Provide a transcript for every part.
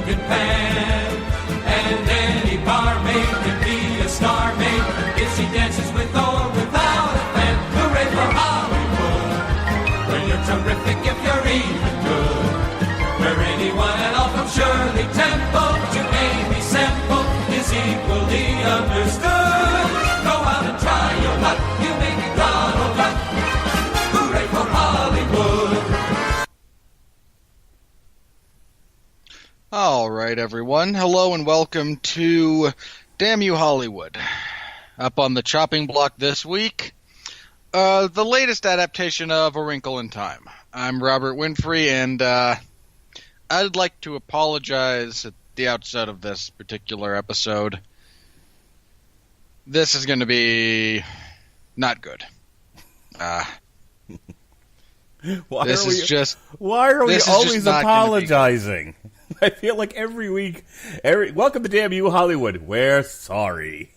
cooking pan. And any barmaid can be a star maid if she dances with or without a fan. Hooray for Hollywood! When you're terrific if you're even good. Where anyone at all from Shirley Temple to Amy Semple is equally understood. Go out and try your luck, you may be Donald Duck. Hooray for Hollywood! All right, everyone. Hello and welcome to Damn You Hollywood. Up on the chopping block this week, the latest adaptation of A Wrinkle in Time. I'm Robert Winfree, and I'd like to apologize at the outset of this particular episode. This is going to be not good. Why are we always apologizing? I feel like every week, welcome to Damn You Hollywood. We're sorry.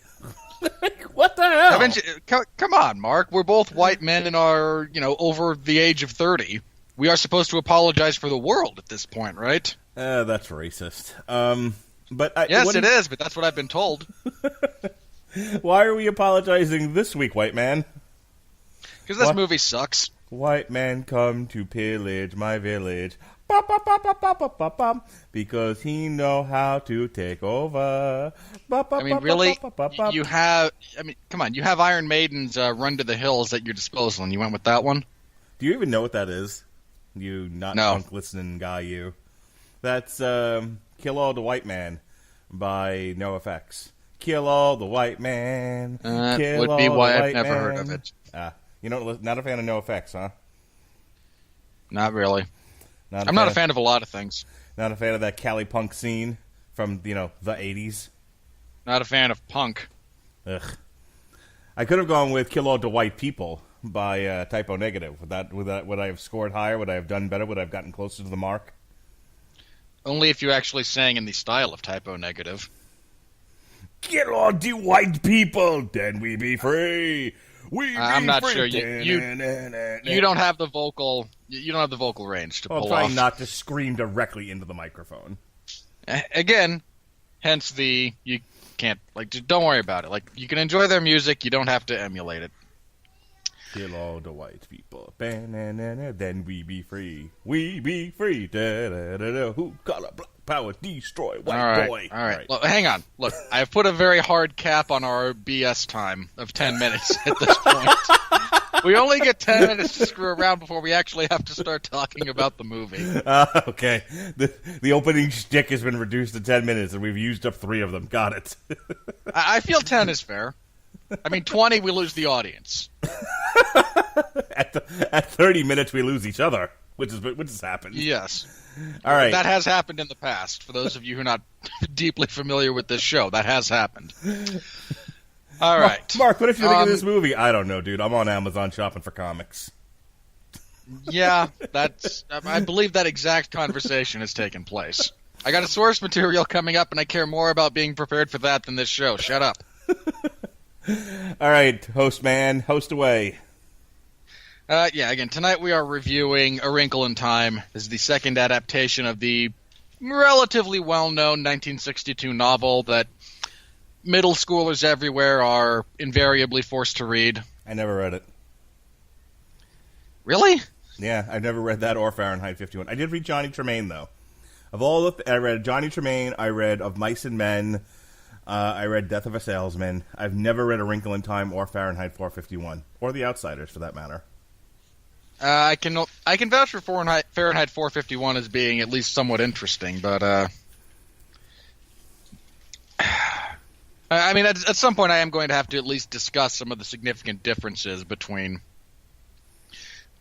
What the hell? Come on, Mark. We're both white men and are, over the age of 30. We are supposed to apologize for the world at this point, right? That's racist. Yes, it is, but that's what I've been told. Why are we apologizing this week, white man? Because this movie sucks. White man come to pillage my village. Because he know how to take over. Really? You have Iron Maiden's Run to the Hills at your disposal, and you went with that one? Do you even know what that is? You not punk listening guy, you. That's Kill All the White Man by NoFX. Kill all the white man. That would be why I've never heard of it. Not a fan of NoFX, huh? Not really. I'm not a fan of a lot of things. Not a fan of that Cali punk scene from, the 80s? Not a fan of punk. Ugh. I could have gone with Kill All the White People by Typo Negative. Would I have scored higher? Would I have done better? Would I have gotten closer to the mark? Only if you actually sang in the style of Typo Negative. Kill all the white people, then we be free. I'm not sure. You don't have the vocal. You don't have the vocal range to pull off. I'm trying not to scream directly into the microphone. Again, hence you can't don't worry about it. You can enjoy their music. You don't have to emulate it. Kill all the white people, then we be free. We be free. Who color black power destroy white boy? All right. Look, hang on. Look, I've put a very hard cap on our BS time of 10 minutes at this point. We only get 10 minutes to screw around before we actually have to start talking about the movie. Okay. The opening shtick has been reduced to 10 minutes, and we've used up 3 of them. Got it. I feel 10 is fair. 20, we lose the audience. At 30 minutes, we lose each other, which has happened. Yes. All right. That has happened in the past. For those of you who are not deeply familiar with this show, that has happened. All right. Mark, what if you think of this movie? I don't know, dude. I'm on Amazon shopping for comics. Yeah, I believe that exact conversation has taken place. I got a source material coming up, and I care more about being prepared for that than this show. Shut up. All right, host man, host away. Again, tonight we are reviewing A Wrinkle in Time. This is the second adaptation of the relatively well-known 1962 novel that middle schoolers everywhere are invariably forced to read. I never read it. Really? Yeah, I've never read that or Fahrenheit 51. I did read Johnny Tremain, though. I read Johnny Tremain, I read Of Mice and Men, I read Death of a Salesman. I've never read A Wrinkle in Time or Fahrenheit 451, or The Outsiders, for that matter. I can vouch for Fahrenheit 451 as being at least somewhat interesting, but at some point I am going to have to at least discuss some of the significant differences between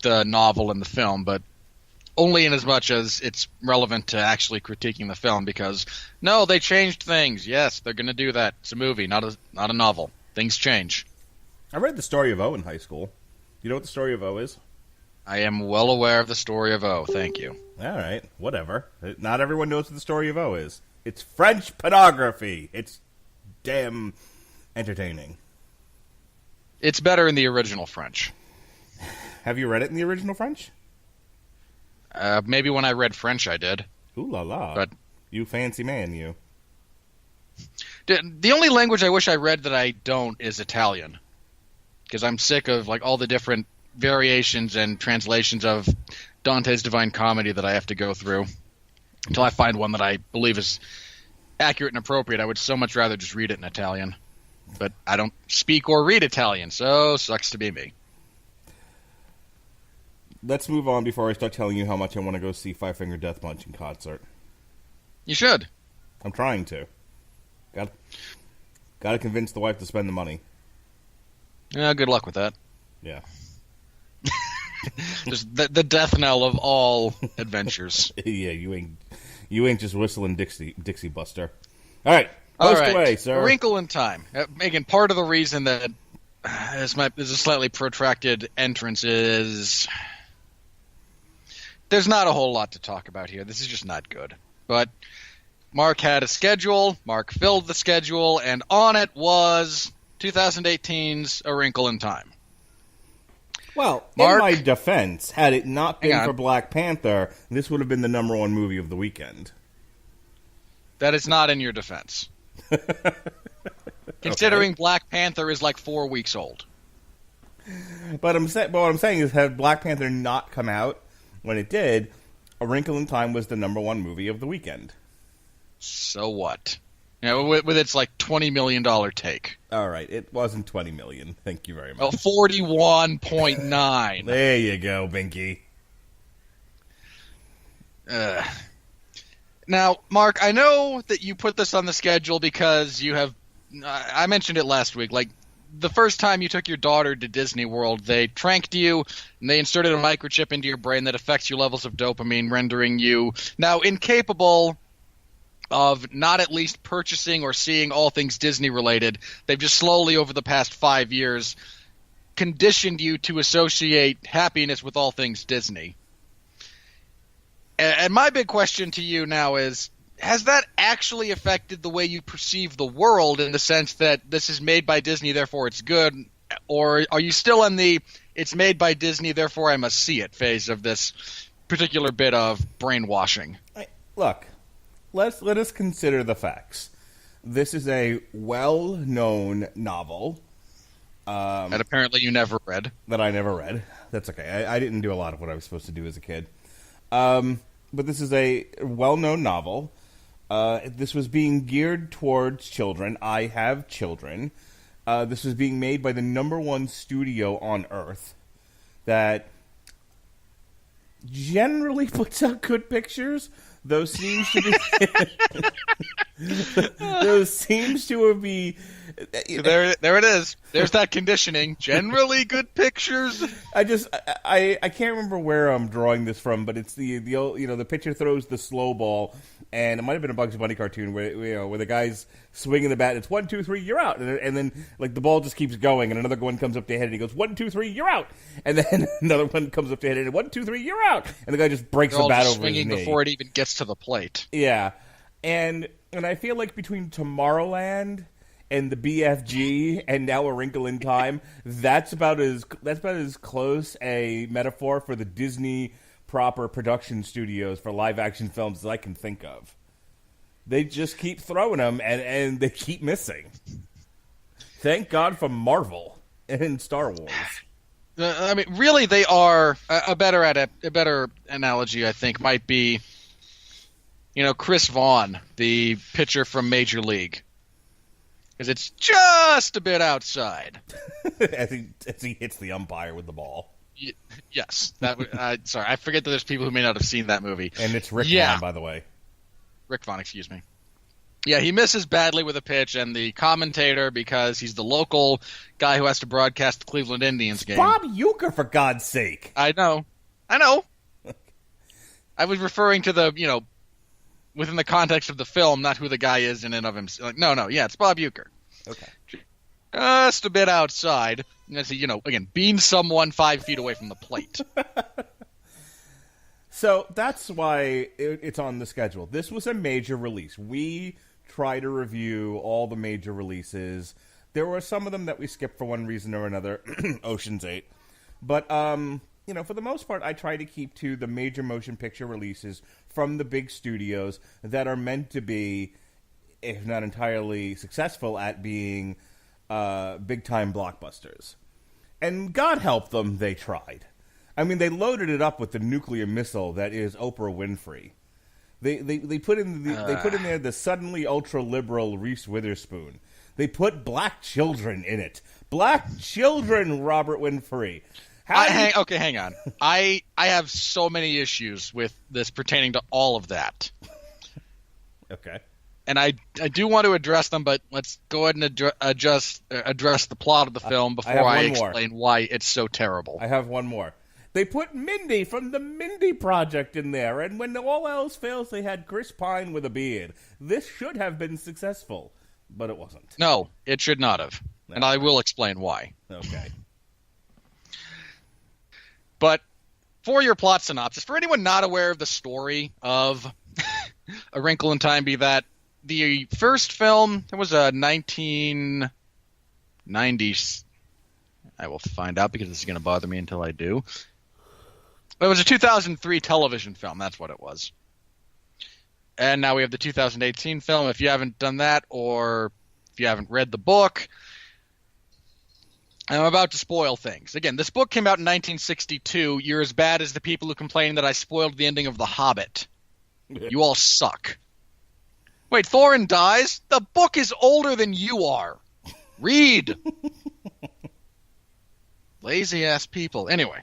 the novel and the film, but only in as much as it's relevant to actually critiquing the film, because no, they changed things. Yes, they're going to do that. It's a movie, not a novel. Things change. I read The Story of O in high school. You know what The Story of O is? I am well aware of The Story of O. Thank you. All right, whatever. Not everyone knows what The Story of O is. It's French pornography. It's damn entertaining. It's better in the original French. Have you read it in the original French? Maybe when I read French I did. Ooh la la. But You fancy man, you. The only language I wish I read that I don't is Italian, because I'm sick of like all the different variations and translations of Dante's Divine Comedy that I have to go through until I find one that I believe is accurate and appropriate. I would so much rather just read it in Italian, but I don't speak or read Italian, so sucks to be me. Let's move on before I start telling you how much I want to go see Five Finger Death Punch in concert. You should. I'm trying to. Got to convince the wife to spend the money. Yeah, good luck with that. Yeah. Just the death knell of all adventures. Yeah, you ain't just whistling Dixie Buster. All right, post away, sir. A Wrinkle in Time. Megan, part of the reason that this is a slightly protracted entrance is there's not a whole lot to talk about here. This is just not good. But Mark had a schedule. Mark filled the schedule, and on it was 2018's A Wrinkle in Time. Well, Mark, in my defense, had it not been for Black Panther, this would have been the number one movie of the weekend. That is not in your defense. Considering Okay. Black Panther is like 4 weeks old. But what I'm saying is, had Black Panther not come out when it did, A Wrinkle in Time was the number one movie of the weekend. So what? You know, with its like $20 million take. All right, it wasn't $20 million. Thank you very much. Well, 41.9. There you go, Binky. Now, Mark, I know that you put this on the schedule because you have. I mentioned it last week. Like the first time you took your daughter to Disney World, they tranked you and they inserted a microchip into your brain that affects your levels of dopamine, rendering you now incapable of not at least purchasing or seeing all things Disney related. They've just slowly over the past 5 years conditioned you to associate happiness with all things Disney. And my big question to you now is, has that actually affected the way you perceive the world in the sense that this is made by Disney, therefore it's good? Or are you still in the it's made by Disney, therefore I must see it phase of this particular bit of brainwashing? Look, let us consider the facts. This is a well-known novel. That apparently you never read. That I never read. That's okay. I didn't do a lot of what I was supposed to do as a kid. But this is a well-known novel. This was being geared towards children. I have children. This was being made by the number one studio on Earth that generally puts out good pictures. Those seems to be... those seems to be... There it is. There's that conditioning. Generally good pictures. I can't remember where I'm drawing this from, but it's the old, the pitcher throws the slow ball, and it might have been a Bugs Bunny cartoon where the guy's swinging the bat. And it's 1, 2, 3, you're out, and then like the ball just keeps going, and another one comes up to hit, and he goes 1, 2, 3, you're out, and then another one comes up to hit, and 1, 2, 3, you're out, and the guy just breaks the bat over his knee. Swinging before it even gets to the plate. Yeah, and I feel like between Tomorrowland and the BFG, and now A Wrinkle in Time, that's about as close a metaphor for the Disney proper production studios for live action films as I can think of. They just keep throwing them, and they keep missing. Thank God for Marvel and Star Wars. I mean, really, they are a better analogy. I think might be, Chris Vaughn, the pitcher from Major League. Because it's just a bit outside. as he hits the umpire with the ball. Yes. Sorry, I forget that there's people who may not have seen that movie. And it's Rick Vaughn, by the way. Rick Vaughn, excuse me. Yeah, he misses badly with a pitch, and the commentator, because he's the local guy who has to broadcast the Cleveland Indians game. Bob Uecker, for God's sake. I know. I was referring to the, within the context of the film, not who the guy is in and of himself. Like, no, yeah, it's Bob Uecker. Okay. Just a bit outside. Again, being someone 5 feet away from the plate. So that's why it's on the schedule. This was a major release. We try to review all the major releases. There were some of them that we skipped for one reason or another. Ocean's 8. But for the most part, I try to keep to the major motion picture releases from the big studios that are meant to be, if not entirely successful, at being big-time blockbusters. And God help them, they tried. I mean, they loaded it up with the nuclear missile that is Oprah Winfrey. They put in there the suddenly ultra-liberal Reese Witherspoon. They put black children in it. Black children, Robert Winfrey. Hang on. I have so many issues with this pertaining to all of that. Okay. And I do want to address them, but let's go ahead and address the plot of the film before I explain why it's so terrible. I have one more. They put Mindy from the Mindy Project in there, and when all else fails, they had Chris Pine with a beard. This should have been successful, but it wasn't. No, it should not have. No. And I will explain why. Okay. But for your plot synopsis, for anyone not aware of the story of A Wrinkle in Time, be that the first film, it was a 1990s. I will find out because this is going to bother me until I do. It was a 2003 television film. That's what it was. And now we have the 2018 film. If you haven't done that, or if you haven't read the book, I'm about to spoil things. Again, this book came out in 1962. You're as bad as the people who complain that I spoiled the ending of The Hobbit. You all suck. Wait, Thorin dies? The book is older than you are. Read. Lazy-ass people. Anyway.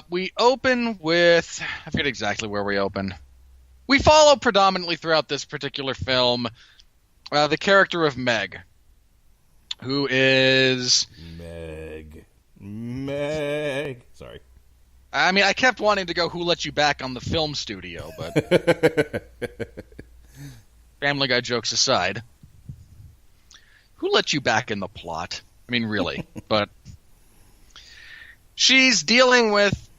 We open with... I forget exactly where we open. We follow predominantly throughout this particular film the character of Meg, who is... Meg. Sorry. I mean, I kept wanting to go Who Let You Back on the film studio, but... Family Guy jokes aside. Who let you back in the plot? I mean, really. But... she's dealing with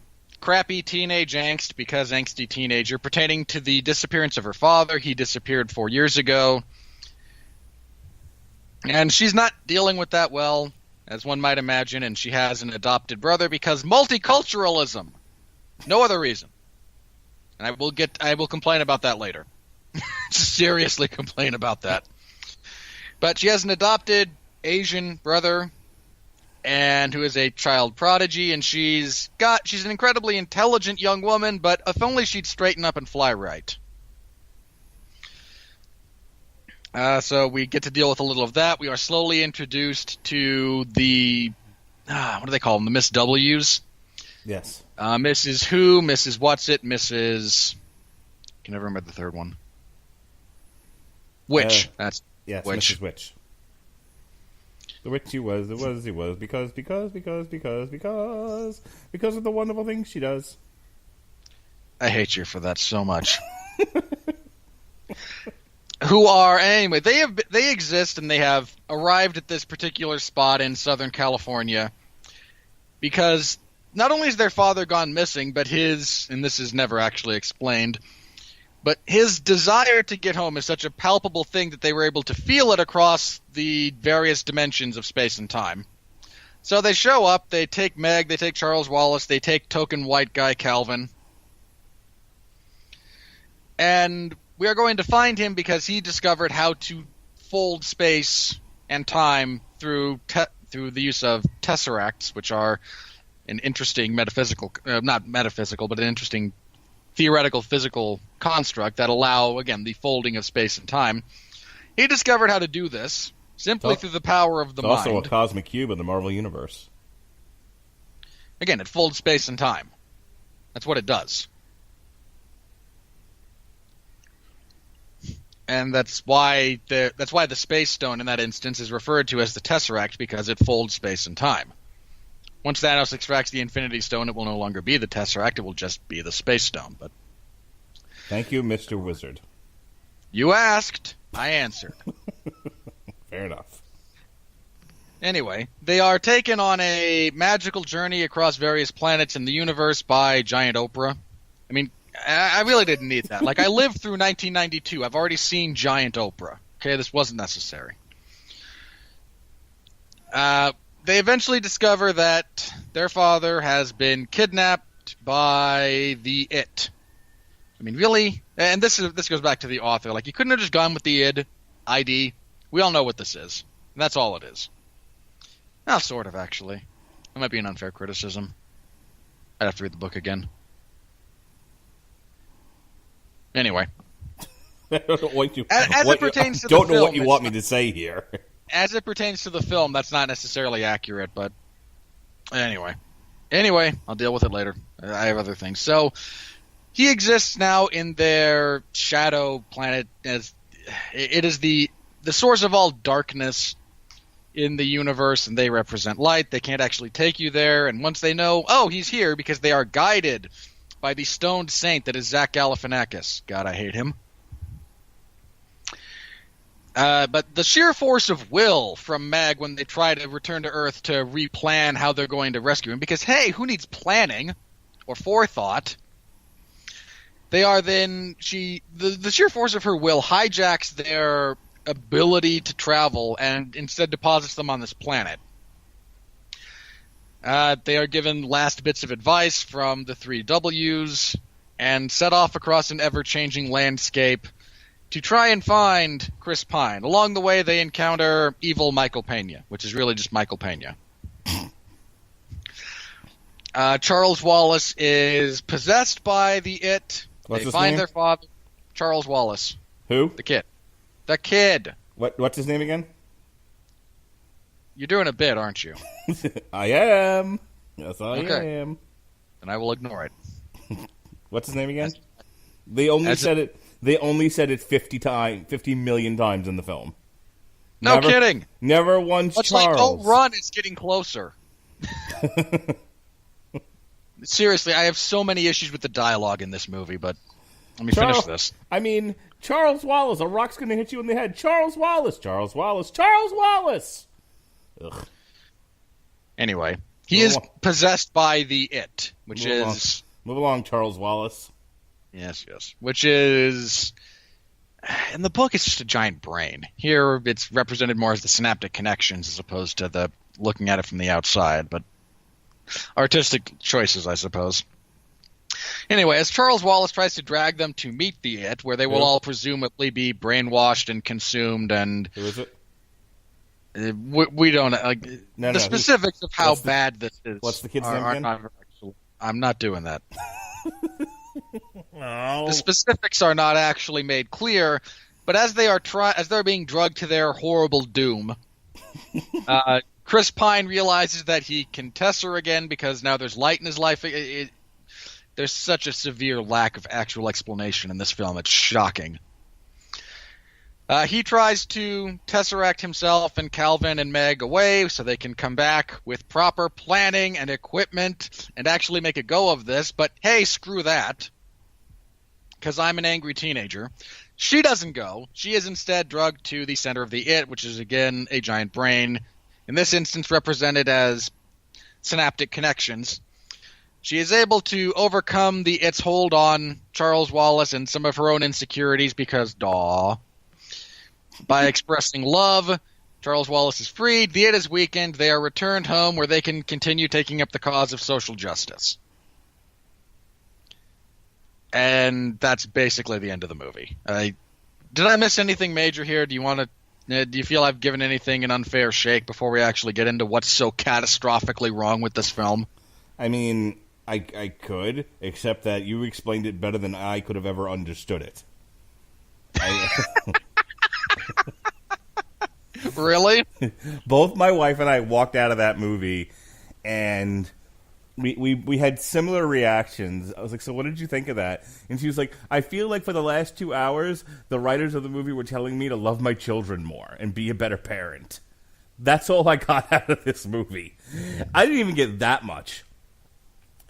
crappy teenage angst because angsty teenager pertaining to the disappearance of her father. He disappeared 4 years ago. And she's not dealing with that well, as one might imagine, and she has an adopted brother because multiculturalism. No other reason. And I will complain about that later. Seriously complain about that. But she has an adopted Asian brother, and who is a child prodigy, and she's an incredibly intelligent young woman, but if only she'd straighten up and fly right. So we get to deal with a little of that. We are slowly introduced to the, what do they call them, the Miss W's? Yes. Mrs. Who, Mrs. What's-It, Mrs. I can never remember the third one. Witch. That's yes, Witch. Mrs. Witch. The witch he was because of the wonderful things she does. I hate you for that so much. Who are anyway? They exist and they have arrived at this particular spot in Southern California because not only is their father gone missing, but and this is never actually explained, but his desire to get home is such a palpable thing that they were able to feel it across the various dimensions of space and time. So they show up, they take Meg, they take Charles Wallace, they take token white guy Calvin. And we are going to find him because he discovered how to fold space and time through the use of tesseracts, which are an interesting metaphysical, not metaphysical, but an interesting theoretical physical construct that allow, again, the folding of space and time. He discovered how to do this simply through the power of the mind. It's also a cosmic cube in the Marvel Universe. Again, it folds space and time. That's what it does. And that's why the Space Stone in that instance is referred to as the Tesseract, because it folds space and time. Once Thanos extracts the Infinity Stone, it will no longer be the Tesseract, it will just be the Space Stone. But thank you, Mr. Wizard. You asked, I answered. Fair enough. Anyway, they are taken on a magical journey across various planets in the universe by Giant Oprah. I mean, I really didn't need that. Like, I lived through 1992. I've already seen Giant Oprah. Okay, this wasn't necessary. they eventually discover that their father has been kidnapped by the It. I mean, really? And this goes back to the author. Like, you couldn't have just gone with the ID. We all know what this is. And that's all it is. Well, sort of, actually. That might be an unfair criticism. I'd have to read the book again. Anyway. I don't know what you, as it pertains to the don't know film, what you want me to say here. As it pertains to the film, that's not necessarily accurate, but anyway, I'll deal with it later. I have other things. So he exists now in their shadow planet. As it is the source of all darkness in the universe, and they represent light. They can't actually take you there, and once they know, oh, he's here, because they are guided by the stoned saint that is Zach Galifianakis. God, I hate him. But the sheer force of will from Meg when they try to return to Earth to replan how they're going to rescue him, because, hey, who needs planning or forethought? They are then, the sheer force of her will hijacks their ability to travel and instead deposits them on this planet. They are given last bits of advice from the 3 Ws and set off across an ever-changing landscape to try and find Chris Pine. Along the way, they encounter evil Michael Peña, which is really just Michael Peña. Charles Wallace is possessed by the It. What's they his find name? their father, Charles Wallace. Who? The kid. The kid. What's his name again? You're doing a bit, aren't you? I am. Yes, I Okay. am. And I will ignore it. What's his name again? They only said it 50 million times in the film. No kidding. Never once Much Charles. like Don't Run is getting closer. Seriously, I have so many issues with the dialogue in this movie, but let me finish this. I mean, Charles Wallace, a rock's going to hit you in the head. Charles Wallace, Charles Wallace, Charles Wallace. Ugh. Anyway, he is possessed by the It, which is... Move along, Charles Wallace. Yes. Which is... In the book, it's just a giant brain. Here, it's represented more as the synaptic connections as opposed to the looking at it from the outside, but artistic choices, I suppose. Anyway, as Charles Wallace tries to drag them to meet the It, where they will all presumably be brainwashed and consumed, and... Who is it? We don't... the specifics of how bad this is... What's the kid's name again? I'm not doing that. No. The specifics are not actually made clear, but as they're being drugged to their horrible doom, Chris Pine realizes that he can Tesser again because now there's light in his life. There's such a severe lack of actual explanation in this film. It's shocking. He tries to Tesseract himself and Calvin and Meg away so they can come back with proper planning and equipment and actually make a go of this. But hey, screw that, because I'm an angry teenager. She doesn't go. She is instead drugged to the center of the It, which is, again, a giant brain, in this instance represented as synaptic connections. She is able to overcome the It's hold on Charles Wallace and some of her own insecurities because, by expressing love, Charles Wallace is freed, the It is weakened, they are returned home where they can continue taking up the cause of social justice. And that's basically the end of the movie. Did I miss anything major here? Do you feel I've given anything an unfair shake before we actually get into what's so catastrophically wrong with this film? I mean, I could, except that you explained it better than I could have ever understood it. Really? Both my wife and I walked out of that movie, and we had similar reactions. I was like, so what did you think of that? And she was like, I feel like for the last 2 hours, the writers of the movie were telling me to love my children more and be a better parent. That's all I got out of this movie. I didn't even get that much.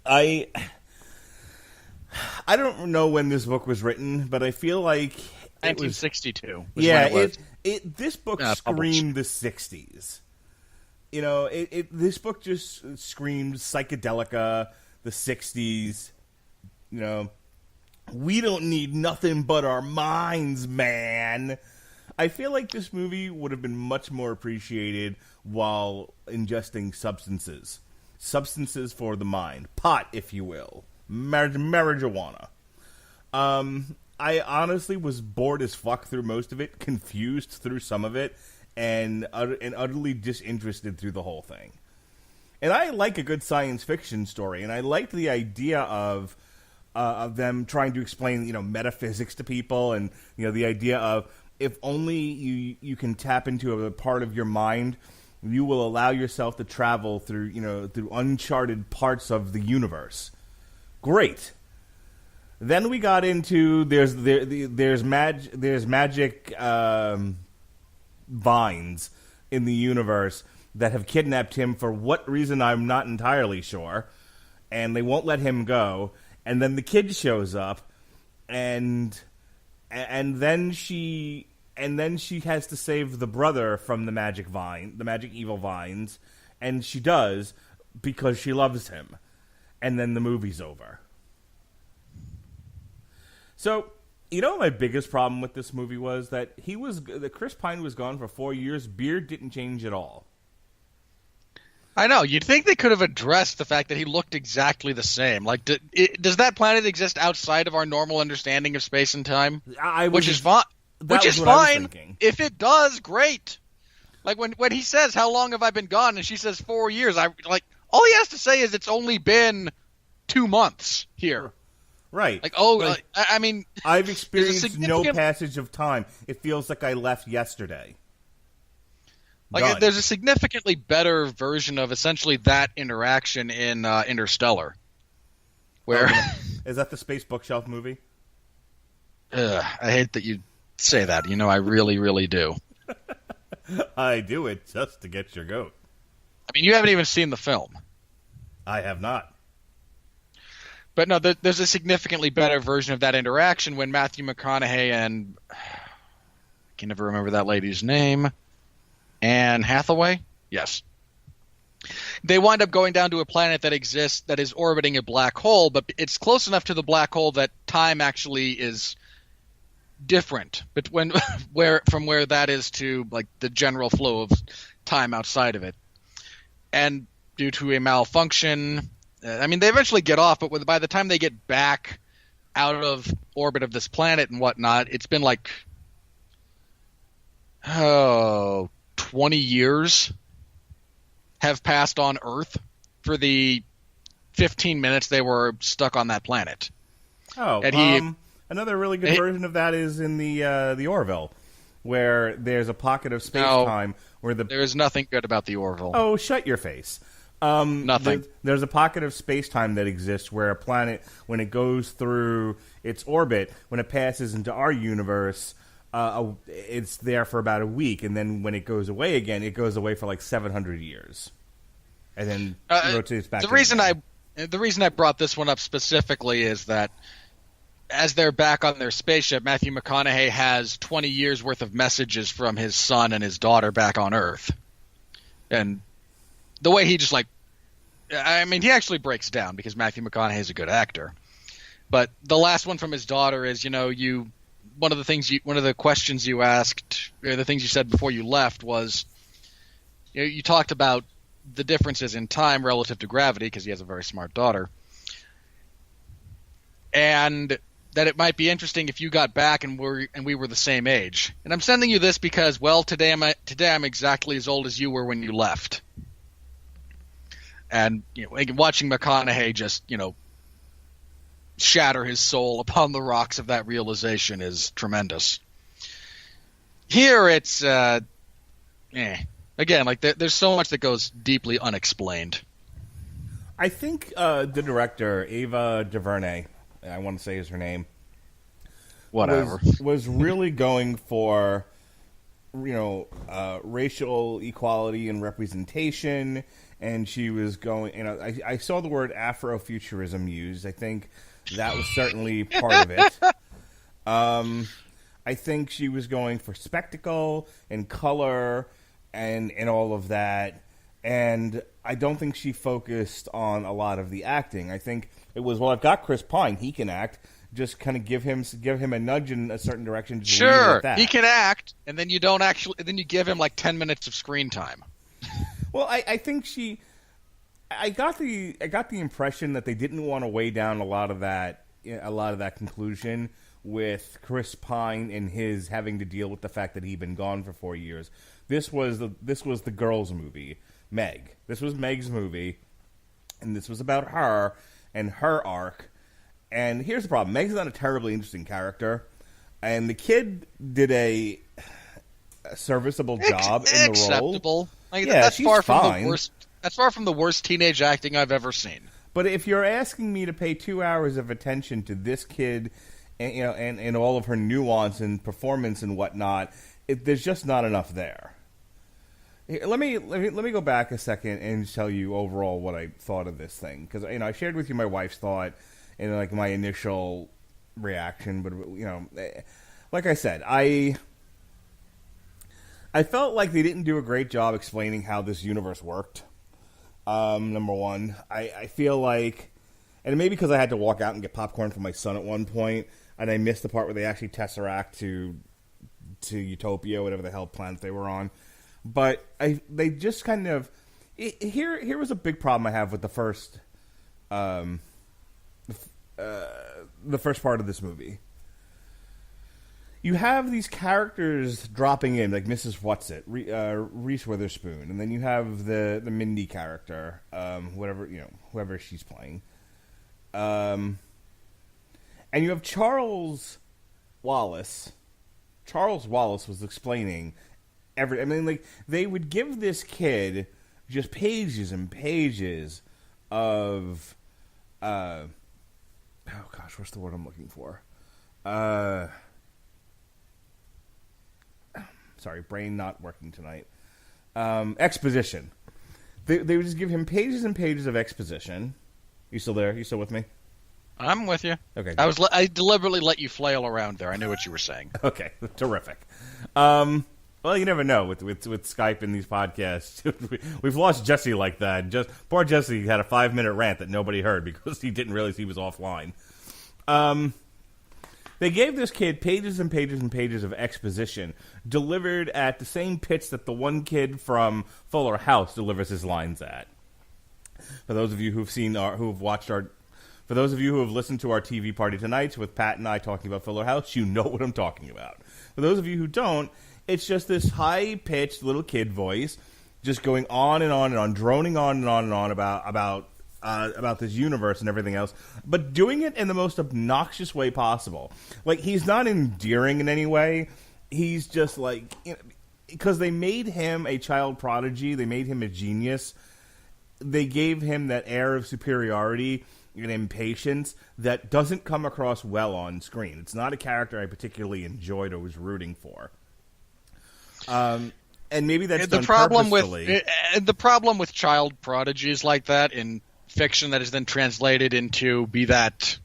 I don't know when this book was written, but I feel like 1962. Yeah, this book screamed the 60s. You know, this book just screamed psychedelica, the 60s. You know, we don't need nothing but our minds, man. I feel like this movie would have been much more appreciated while ingesting substances. Substances for the mind. Pot, if you will. Marijuana. I honestly was bored as fuck through most of it, confused through some of it, and utterly disinterested through the whole thing. And I like a good science fiction story, and I liked the idea of them trying to explain, metaphysics to people, and the idea of if only you can tap into a part of your mind, you will allow yourself to travel through through uncharted parts of the universe. Great. Then we got into there's magic vines in the universe that have kidnapped him for what reason I'm not entirely sure, and they won't let him go. And then the kid shows up, and then she has to save the brother from the magic evil vines, and she does because she loves him. And then the movie's over. So, my biggest problem with this movie was that Chris Pine was gone for 4 years. Beard didn't change at all. I know. You'd think they could have addressed the fact that he looked exactly the same. Like, does that planet exist outside of our normal understanding of space and time? Which is fine. Which is fine. If it does, great. Like when he says, "How long have I been gone?" and she says 4 years, all he has to say is it's only been 2 months here. Right. I mean, I've experienced no passage of time. It feels like I left yesterday. Like, there's a significantly better version of essentially that interaction in Interstellar. Where is that the Space Bookshelf movie? I hate that you say that. I really, really do. I do it just to get your goat. I mean, you haven't even seen the film. I have not. But no, there's a significantly better version of that interaction when Matthew McConaughey and I can never remember that lady's name. Anne Hathaway? Yes. They wind up going down to a planet that exists, that is orbiting a black hole, but it's close enough to the black hole that time actually is different from where that is to like the general flow of time outside of it. And due to a malfunction, they eventually get off, but by the time they get back out of orbit of this planet and whatnot, it's been 20 years have passed on Earth for the 15 minutes they were stuck on that planet. Oh, and another really good version of that is in the Orville, where there's a pocket of space-time where there is nothing good about the Orville. Oh, shut your face. Nothing. There's a pocket of space-time that exists where a planet, when it goes through its orbit, when it passes into our universe, it's there for about a week, and then when it goes away again, it goes away for 700 years, and then rotates back. The reason I brought this one up specifically is that as they're back on their spaceship, Matthew McConaughey has 20 years worth of messages from his son and his daughter back on Earth, and the way he just he actually breaks down because Matthew McConaughey is a good actor, but the last one from his daughter is one of the questions you asked, or the things you said before you left was, you talked about the differences in time relative to gravity because he has a very smart daughter, and that it might be interesting if you got back and we were the same age. And I'm sending you this because, today I'm exactly as old as you were when you left. And watching McConaughey just shatter his soul upon the rocks of that realization is tremendous. Here it's again, there's so much that goes deeply unexplained. I think the director Ava DuVernay, I want to say is her name, was really going for racial equality and representation, and she was going. I saw the word Afrofuturism used. I think that was certainly part of it. I think she was going for spectacle and color and all of that. And I don't think she focused on a lot of the acting. I think it was, I've got Chris Pine. He can act. just kind of give him a nudge in a certain direction. Sure, he can act, and then you don't actually. Then you give him like 10 minutes of screen time. Well, I think I got the impression that they didn't want to weigh down a lot of that conclusion with Chris Pine and his having to deal with the fact that he'd been gone for 4 years. This was the girl's movie, Meg. This was Meg's movie, and this was about her and her arc. And here's the problem: Meg's not a terribly interesting character, and the kid did a serviceable job in the role. Acceptable. Like, yeah, that's she's far from fine. the worst. That's far from the worst teenage acting I've ever seen. But if you're asking me to pay 2 hours of attention to this kid, and all of her nuance and performance and whatnot, there's just not enough there. Let me go back a second and tell you overall what I thought of this thing, because I shared with you my wife's thought and like my initial reaction, but like I said, I felt like they didn't do a great job explaining how this universe worked. Number one, I feel like, and maybe because I had to walk out and get popcorn for my son at one point, and I missed the part where they actually tesseract to Utopia, whatever the hell planet they were on. But they just kind of here was a big problem I have with the first part of this movie. You have these characters dropping in, like Mrs. Whatsit, Reese Witherspoon, and then you have the Mindy character, whoever she's playing, and you have Charles Wallace. Charles Wallace was explaining they would give this kid just pages and pages of, oh gosh, what's the word I'm looking for? Sorry, brain not working tonight. Exposition. They would just give him pages and pages of exposition. You still there? You still with me? I'm with you. Okay. I deliberately let you flail around there. I knew what you were saying. Okay, terrific. Well, you never know with Skype and these podcasts. We've lost Jesse like that. Poor Jesse had a 5-minute rant that nobody heard because he didn't realize he was offline. They gave this kid pages and pages and pages of exposition delivered at the same pitch that the one kid from Fuller House delivers his lines at. For those of you who have listened to our TV Party Tonights with Pat and I talking about Fuller House, you know what I'm talking about. For those of you who don't, it's just this high-pitched little kid voice just going on and on and on, droning on and on and on about this universe and everything else, but doing it in the most obnoxious way possible. Like, he's not endearing in any way. He's just like, because they made him a child prodigy, they made him a genius, they gave him that air of superiority and impatience that doesn't come across well on screen. It's not a character I particularly enjoyed or was rooting for. And maybe that's done purposefully. The problem with child prodigies like that in fiction that is then translated into, be that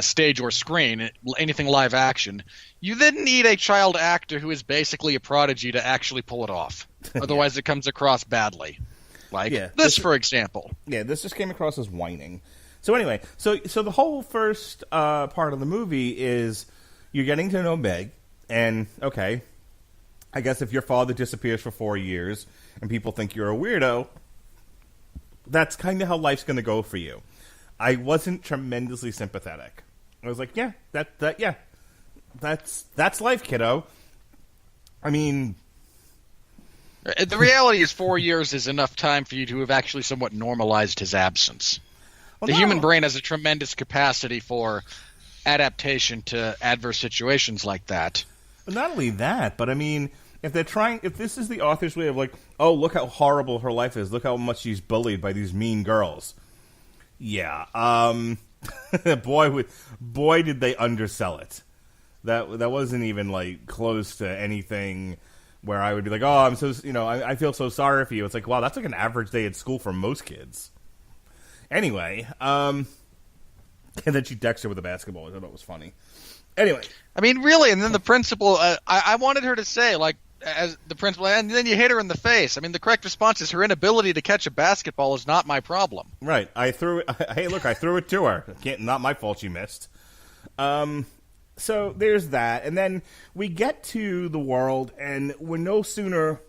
stage or screen, anything live action, you then need a child actor who is basically a prodigy to actually pull it off. Otherwise, it comes across badly. Like this, for example. Yeah, this just came across as whining. So anyway, so the whole first part of the movie is you're getting to know Meg, and okay, I guess if your father disappears for 4 years and people think you're a weirdo, that's kind of how life's going to go for you. I wasn't tremendously sympathetic. I was like, yeah, that's life, kiddo. I mean, the reality is 4 years is enough time for you to have actually somewhat normalized his absence. The human brain has a tremendous capacity for adaptation to adverse situations like that. But not only that, but I mean, if this is the author's way of like, oh, look how horrible her life is, look how much she's bullied by these mean girls. Yeah, boy, did they undersell it. That wasn't even like close to anything where I would be like, oh, I'm so, I feel so sorry for you. It's like, wow, that's like an average day at school for most kids. Anyway, and then she decks her with a basketball. I thought it was funny. Anyway. I mean, really, and then the principal, I wanted her to say, like, as the principal, and then you hit her in the face. I mean, the correct response is her inability to catch a basketball is not my problem. Right. I threw it to her. Not my fault she missed. So there's that, and then we get to the world, and we're no sooner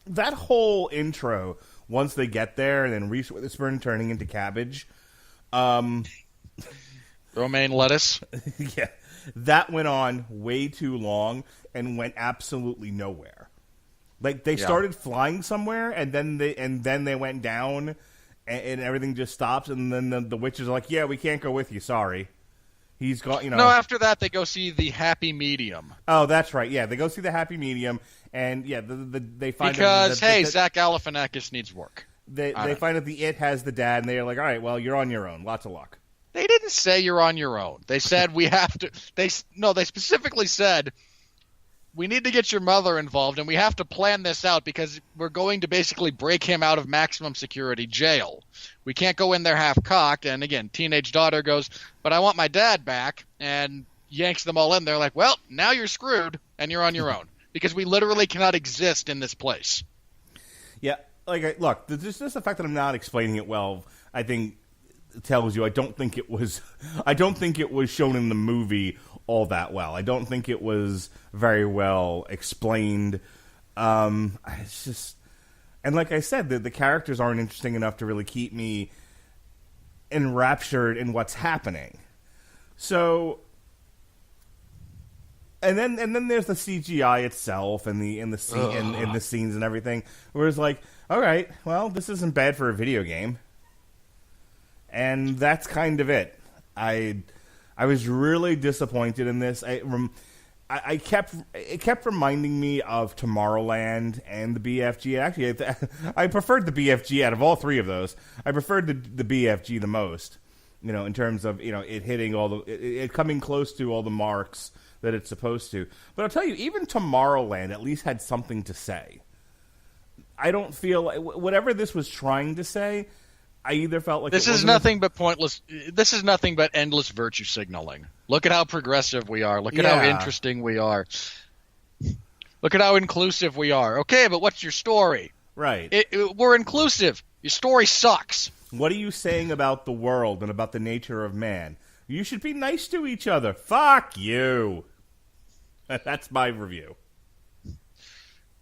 that whole intro. Once they get there, and then Reese Witherspoon turning into cabbage, romaine lettuce. Yeah, that went on way too long and went absolutely nowhere. Like they started flying somewhere, and then they went down, and everything just stops, and then the witches are like, "Yeah, we can't go with you. Sorry." He's got, No, after that, they go see the happy medium. Oh, that's right. Yeah, they go see the happy medium, and yeah, they find because Zach Galifianakis needs work. They find out the It has the dad, and they're like, all right, well, you're on your own. Lots of luck. They didn't say you're on your own. They said we have to. They specifically said we need to get your mother involved, and we have to plan this out because we're going to basically break him out of maximum security jail. We can't go in there half-cocked. And again, teenage daughter goes, but I want my dad back, and yanks them all in. They're like, well, now you're screwed, and you're on your own because we literally cannot exist in this place. Yeah, look, just the fact that I'm not explaining it well, I think tells you I don't think it was shown in the movie all that well. I don't think it was very well explained. It's just, and like I said, the characters aren't interesting enough to really keep me enraptured in what's happening. So, and then there's the CGI itself and the scenes and everything. Where it's like, all right, well, this isn't bad for a video game, and that's kind of it. I was really disappointed in this. It kept reminding me of Tomorrowland and the BFG. Actually, I preferred the BFG out of all three of those. I preferred the BFG the most. In terms of it hitting it coming close to all the marks that it's supposed to. But I'll tell you, even Tomorrowland at least had something to say. I don't feel like whatever this was trying to say. I either felt like this is nothing but pointless. This is nothing but endless virtue signaling. Look at how progressive we are. Look at how interesting we are. Look at how inclusive we are. Okay, but what's your story? Right. We're inclusive. Your story sucks. What are you saying about the world and about the nature of man? You should be nice to each other. Fuck you. That's my review.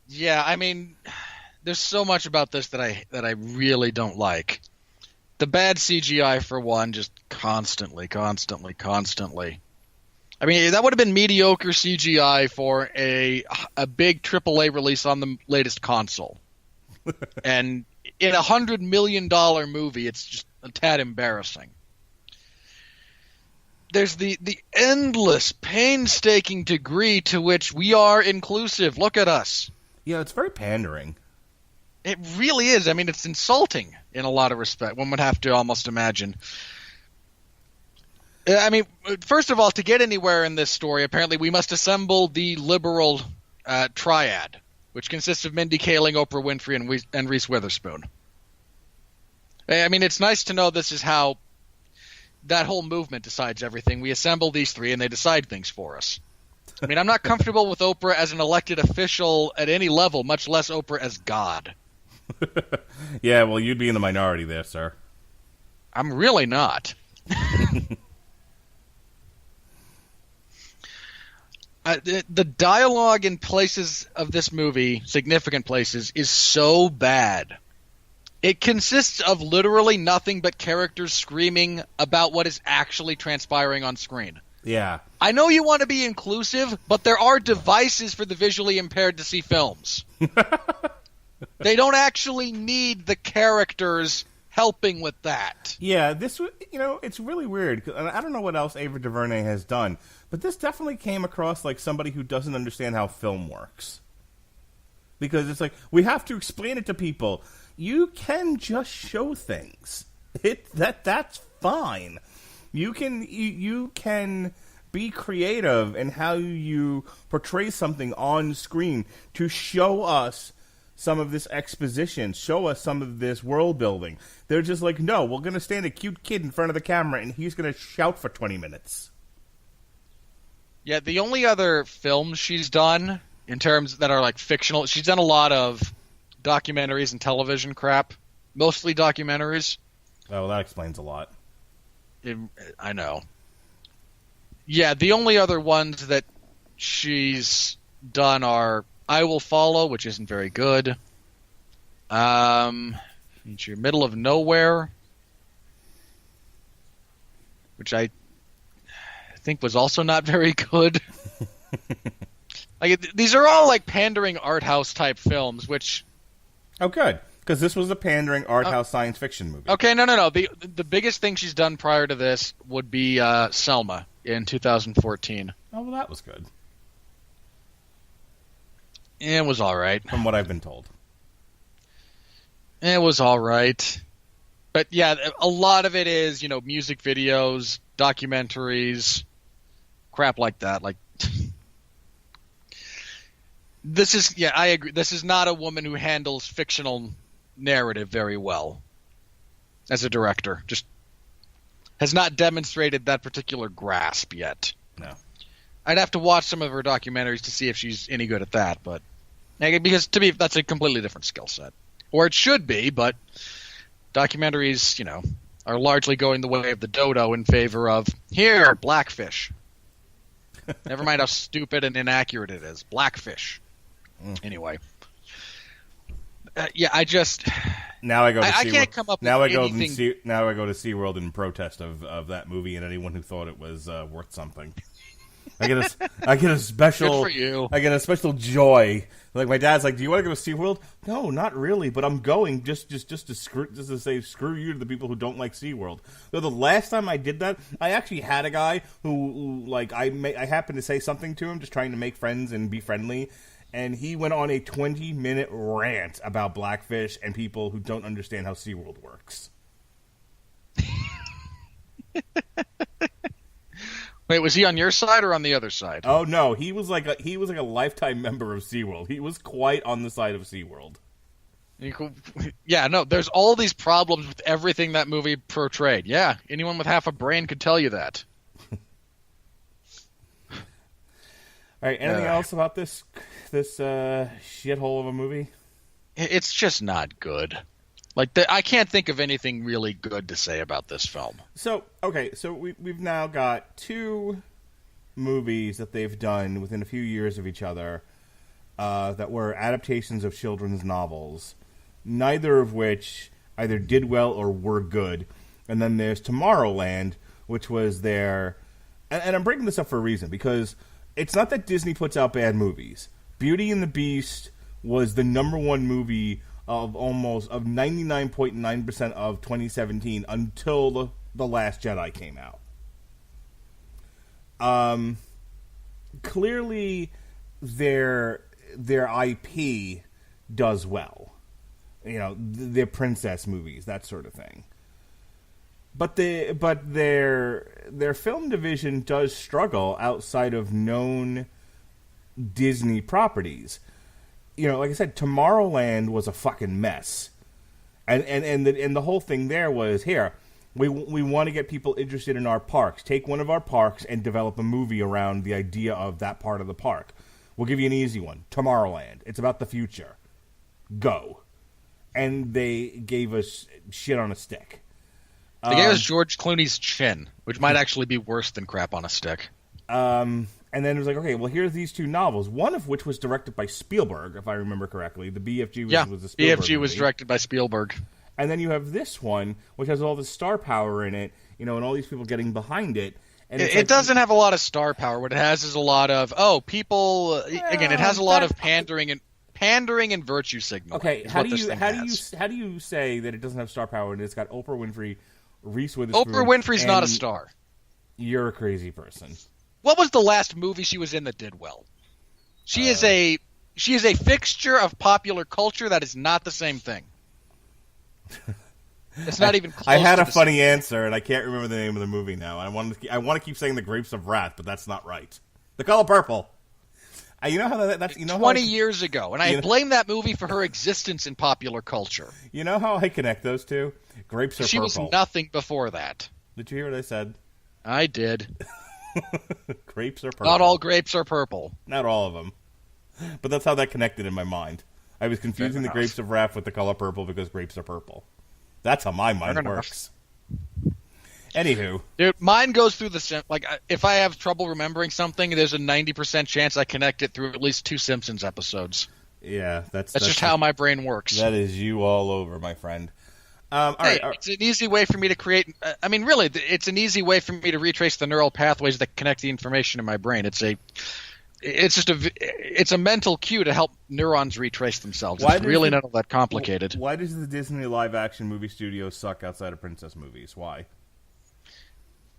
Yeah, I mean, there's so much about this that I really don't like. The bad CGI, for one, just constantly. I mean, that would have been mediocre CGI for a big AAA release on the latest console. And in a $100 million movie, it's just a tad embarrassing. There's the endless, painstaking degree to which we are inclusive. Look at us. Yeah, it's very pandering. It really is. I mean, it's insulting in a lot of respect. One would have to almost imagine. I mean, first of all, to get anywhere in this story, apparently we must assemble the liberal triad, which consists of Mindy Kaling, Oprah Winfrey, and Reese Witherspoon. I mean, it's nice to know this is how that whole movement decides everything. We assemble these three, and they decide things for us. I mean, I'm not comfortable with Oprah as an elected official at any level, much less Oprah as God. Yeah, well, you'd be in the minority there, sir. I'm really not. The dialogue in places of this movie, significant places, is so bad. It consists of literally nothing but characters screaming about what is actually transpiring on screen. Yeah. I know you want to be inclusive, but there are devices for the visually impaired to see films. They don't actually need the characters helping with that. Yeah, this, it's really weird. I don't know what else Ava DuVernay has done, but this definitely came across like somebody who doesn't understand how film works. Because it's like, we have to explain it to people. You can just show things. That's fine. You can be creative in how you portray something on screen to show us some of this exposition, show us some of this world building. They're just like, no, we're going to stand a cute kid in front of the camera and he's going to shout for 20 minutes. Yeah, the only other films she's done in terms that are like fictional, she's done a lot of documentaries and television crap, mostly documentaries. Oh, well, that explains a lot. I know. Yeah, the only other ones that she's done are I Will Follow, which isn't very good. Feature Middle of Nowhere, which I think was also not very good. Like, these are all like pandering art house type films, which... Oh, good. Because this was a pandering art house science fiction movie. Okay, no. The biggest thing she's done prior to this would be Selma in 2014. Oh, well, that was good. It was all right. From what I've been told. It was all right. But yeah, a lot of it is, music videos, documentaries, crap like that. Like, I agree. This is not a woman who handles fictional narrative very well as a director. Just has not demonstrated that particular grasp yet. No. I'd have to watch some of her documentaries to see if she's any good at that, but because to me that's a completely different skill set. Or it should be, but documentaries, are largely going the way of the dodo in favor of here, blackfish. Never mind how stupid and inaccurate it is. Blackfish. Anyway. I just now I go to I can't come up with anything. Now I go to SeaWorld in protest of that movie and anyone who thought it was worth something. I get a special Good for you. I get a special joy. Like my dad's like, "Do you want to go to SeaWorld?" No, not really, but I'm going just to say screw you to the people who don't like SeaWorld. Though the last time I did that, I actually had a guy who like I happened to say something to him, just trying to make friends and be friendly. And he went on a 20-minute rant about blackfish and people who don't understand how SeaWorld works. Wait, was he on your side or on the other side? Oh no, he was like a lifetime member of SeaWorld. He was quite on the side of SeaWorld. Yeah, no, there's all these problems with everything that movie portrayed. Yeah, anyone with half a brain could tell you that. All right, anything else about this shithole of a movie? It's just not good. Like, I can't think of anything really good to say about this film. So we've now got two movies that they've done within a few years of each other that were adaptations of children's novels, neither of which either did well or were good. And then there's Tomorrowland, which was their... And I'm bringing this up for a reason, because it's not that Disney puts out bad movies. Beauty and the Beast was the number one movie of 99.9% of 2017 until The Last Jedi came out. Clearly, their IP does well. Their princess movies, that sort of thing. But their film division does struggle outside of known Disney properties. Like I said, Tomorrowland was a fucking mess, and the whole thing there was, here we want to get people interested in our parks. Take one of our parks and develop a movie around the idea of that part of the park. We'll give you an easy one, Tomorrowland. It's about the future. Go, and they gave us shit on a stick. They gave us George Clooney's chin, which might actually be worse than crap on a stick. And then it was like, okay, well, here's these two novels, one of which was directed by Spielberg, if I remember correctly. The BFG was a Spielberg BFG was movie. Directed by Spielberg. And then you have this one, which has all this star power in it, and all these people getting behind it. And it doesn't have a lot of star power. What it has is a lot of, people... again, it has a lot of pandering and virtue signaling. Okay, how do you say that it doesn't have star power and it's got Oprah Winfrey, Reese Witherspoon... Oprah Winfrey's not a star. You're a crazy person. What was the last movie she was in that did well? She is a fixture of popular culture. That is not the same thing. It's not even close. I had to a funny answer, and I can't remember the name of the movie now. I want to keep saying The Grapes of Wrath, but that's not right. The Color Purple. You know how that's 20 years ago, and I blame that movie for her existence in popular culture. You know how I connect those two? Grapes are purple. She was nothing before that. Did you hear what I said? I did. Grapes are purple. Not all grapes are purple. Not all of them. But that's how that connected in my mind. I was confusing The Grapes of Wrath with The Color Purple because grapes are purple. That's how my mind works. Anywho. Dude, mine goes through if I have trouble remembering something, there's a 90% chance I connect it through at least 2 Simpsons episodes. Yeah, that's just how my brain works. That is you all over, my friend. All right. It's an easy way for me to create. I mean, really, it's an easy way for me to retrace the neural pathways that connect the information in my brain. It's a mental cue to help neurons retrace themselves. It's really not all that complicated. Why does the Disney live-action movie studio suck outside of princess movies? Why?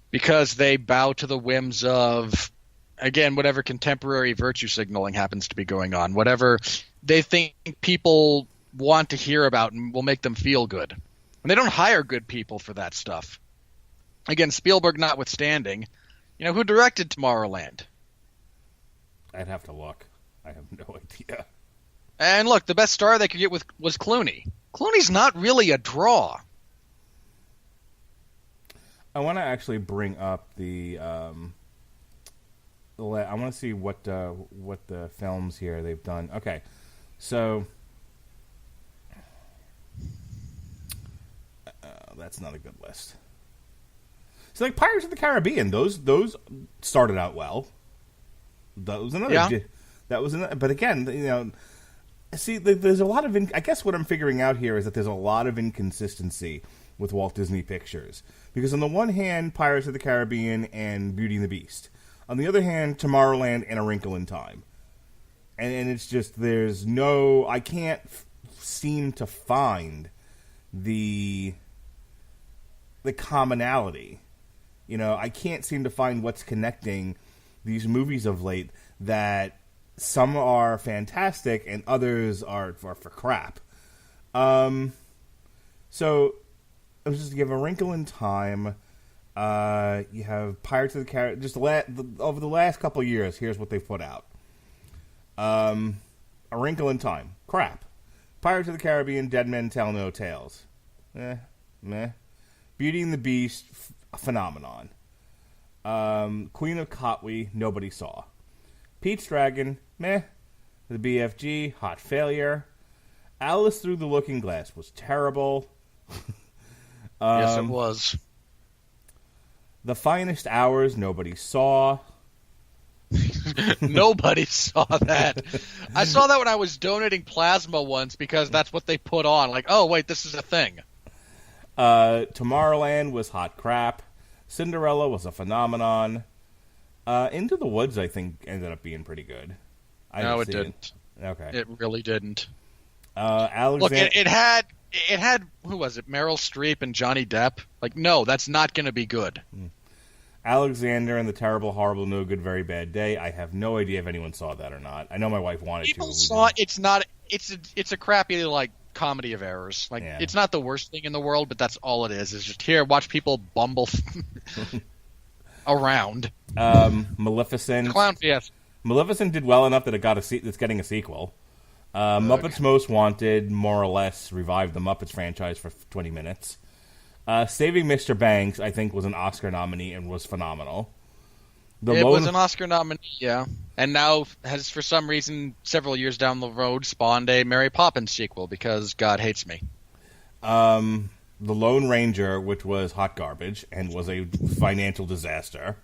Because they bow to the whims of, again, whatever contemporary virtue signaling happens to be going on, whatever they think people want to hear about and will make them feel good. And they don't hire good people for that stuff. Again, Spielberg notwithstanding, who directed Tomorrowland? I'd have to look. I have no idea. And look, the best star they could get was Clooney. Clooney's not really a draw. I want to actually bring up the. I want to see what the films here they've done. Okay, so that's not a good list. So like Pirates of the Caribbean, those started out well. That was another. Yeah. That was another. But again, see, there's a lot of. I guess what I'm figuring out here is that there's a lot of inconsistency with Walt Disney Pictures. Because on the one hand, Pirates of the Caribbean and Beauty and the Beast. On the other hand, Tomorrowland and A Wrinkle in Time. And it's just, I can't seem to find the commonality. I can't seem to find what's connecting these movies of late, that some are fantastic and others are for crap. So, just to give A Wrinkle in Time, you have Pirates of the Caribbean. Just over the last couple of years, here's what they've put out. A Wrinkle in Time, crap. Pirates of the Caribbean, Dead Men Tell No Tales, meh. Beauty and the Beast, a phenomenon. Queen of Katwe, nobody saw. Pete's Dragon, meh. The BFG, hot failure. Alice Through the Looking Glass was terrible. Yes, it was. The Finest Hours, nobody saw. Nobody saw that. I saw that when I was donating plasma once because that's what they put on. Like, oh, wait, this is a thing. Tomorrowland was hot crap. Cinderella was a phenomenon. Into the Woods, I think, ended up being pretty good. No, it didn't. Okay. It really didn't. Look, it had who was it? Meryl Streep and Johnny Depp. Like, no, that's not going to be good. Alexander and the Terrible, Horrible, No Good, Very Bad Day. I have no idea if anyone saw that or not. I know my wife wanted People to. saw it. It's not. It's a crappy comedy of errors. It's not the worst thing in the world, but that's all it is. It's just here, watch people bumble around. Maleficent. Clown Fiesta. Maleficent did well enough that it's getting a sequel. Muppets Most Wanted more or less revived the Muppets franchise for 20 minutes. Saving Mr. Banks, I think, was an Oscar nominee and was phenomenal. It was an Oscar nominee, yeah. And now has, for some reason, several years down the road, spawned a Mary Poppins sequel because God hates me. The Lone Ranger, which was hot garbage and was a financial disaster.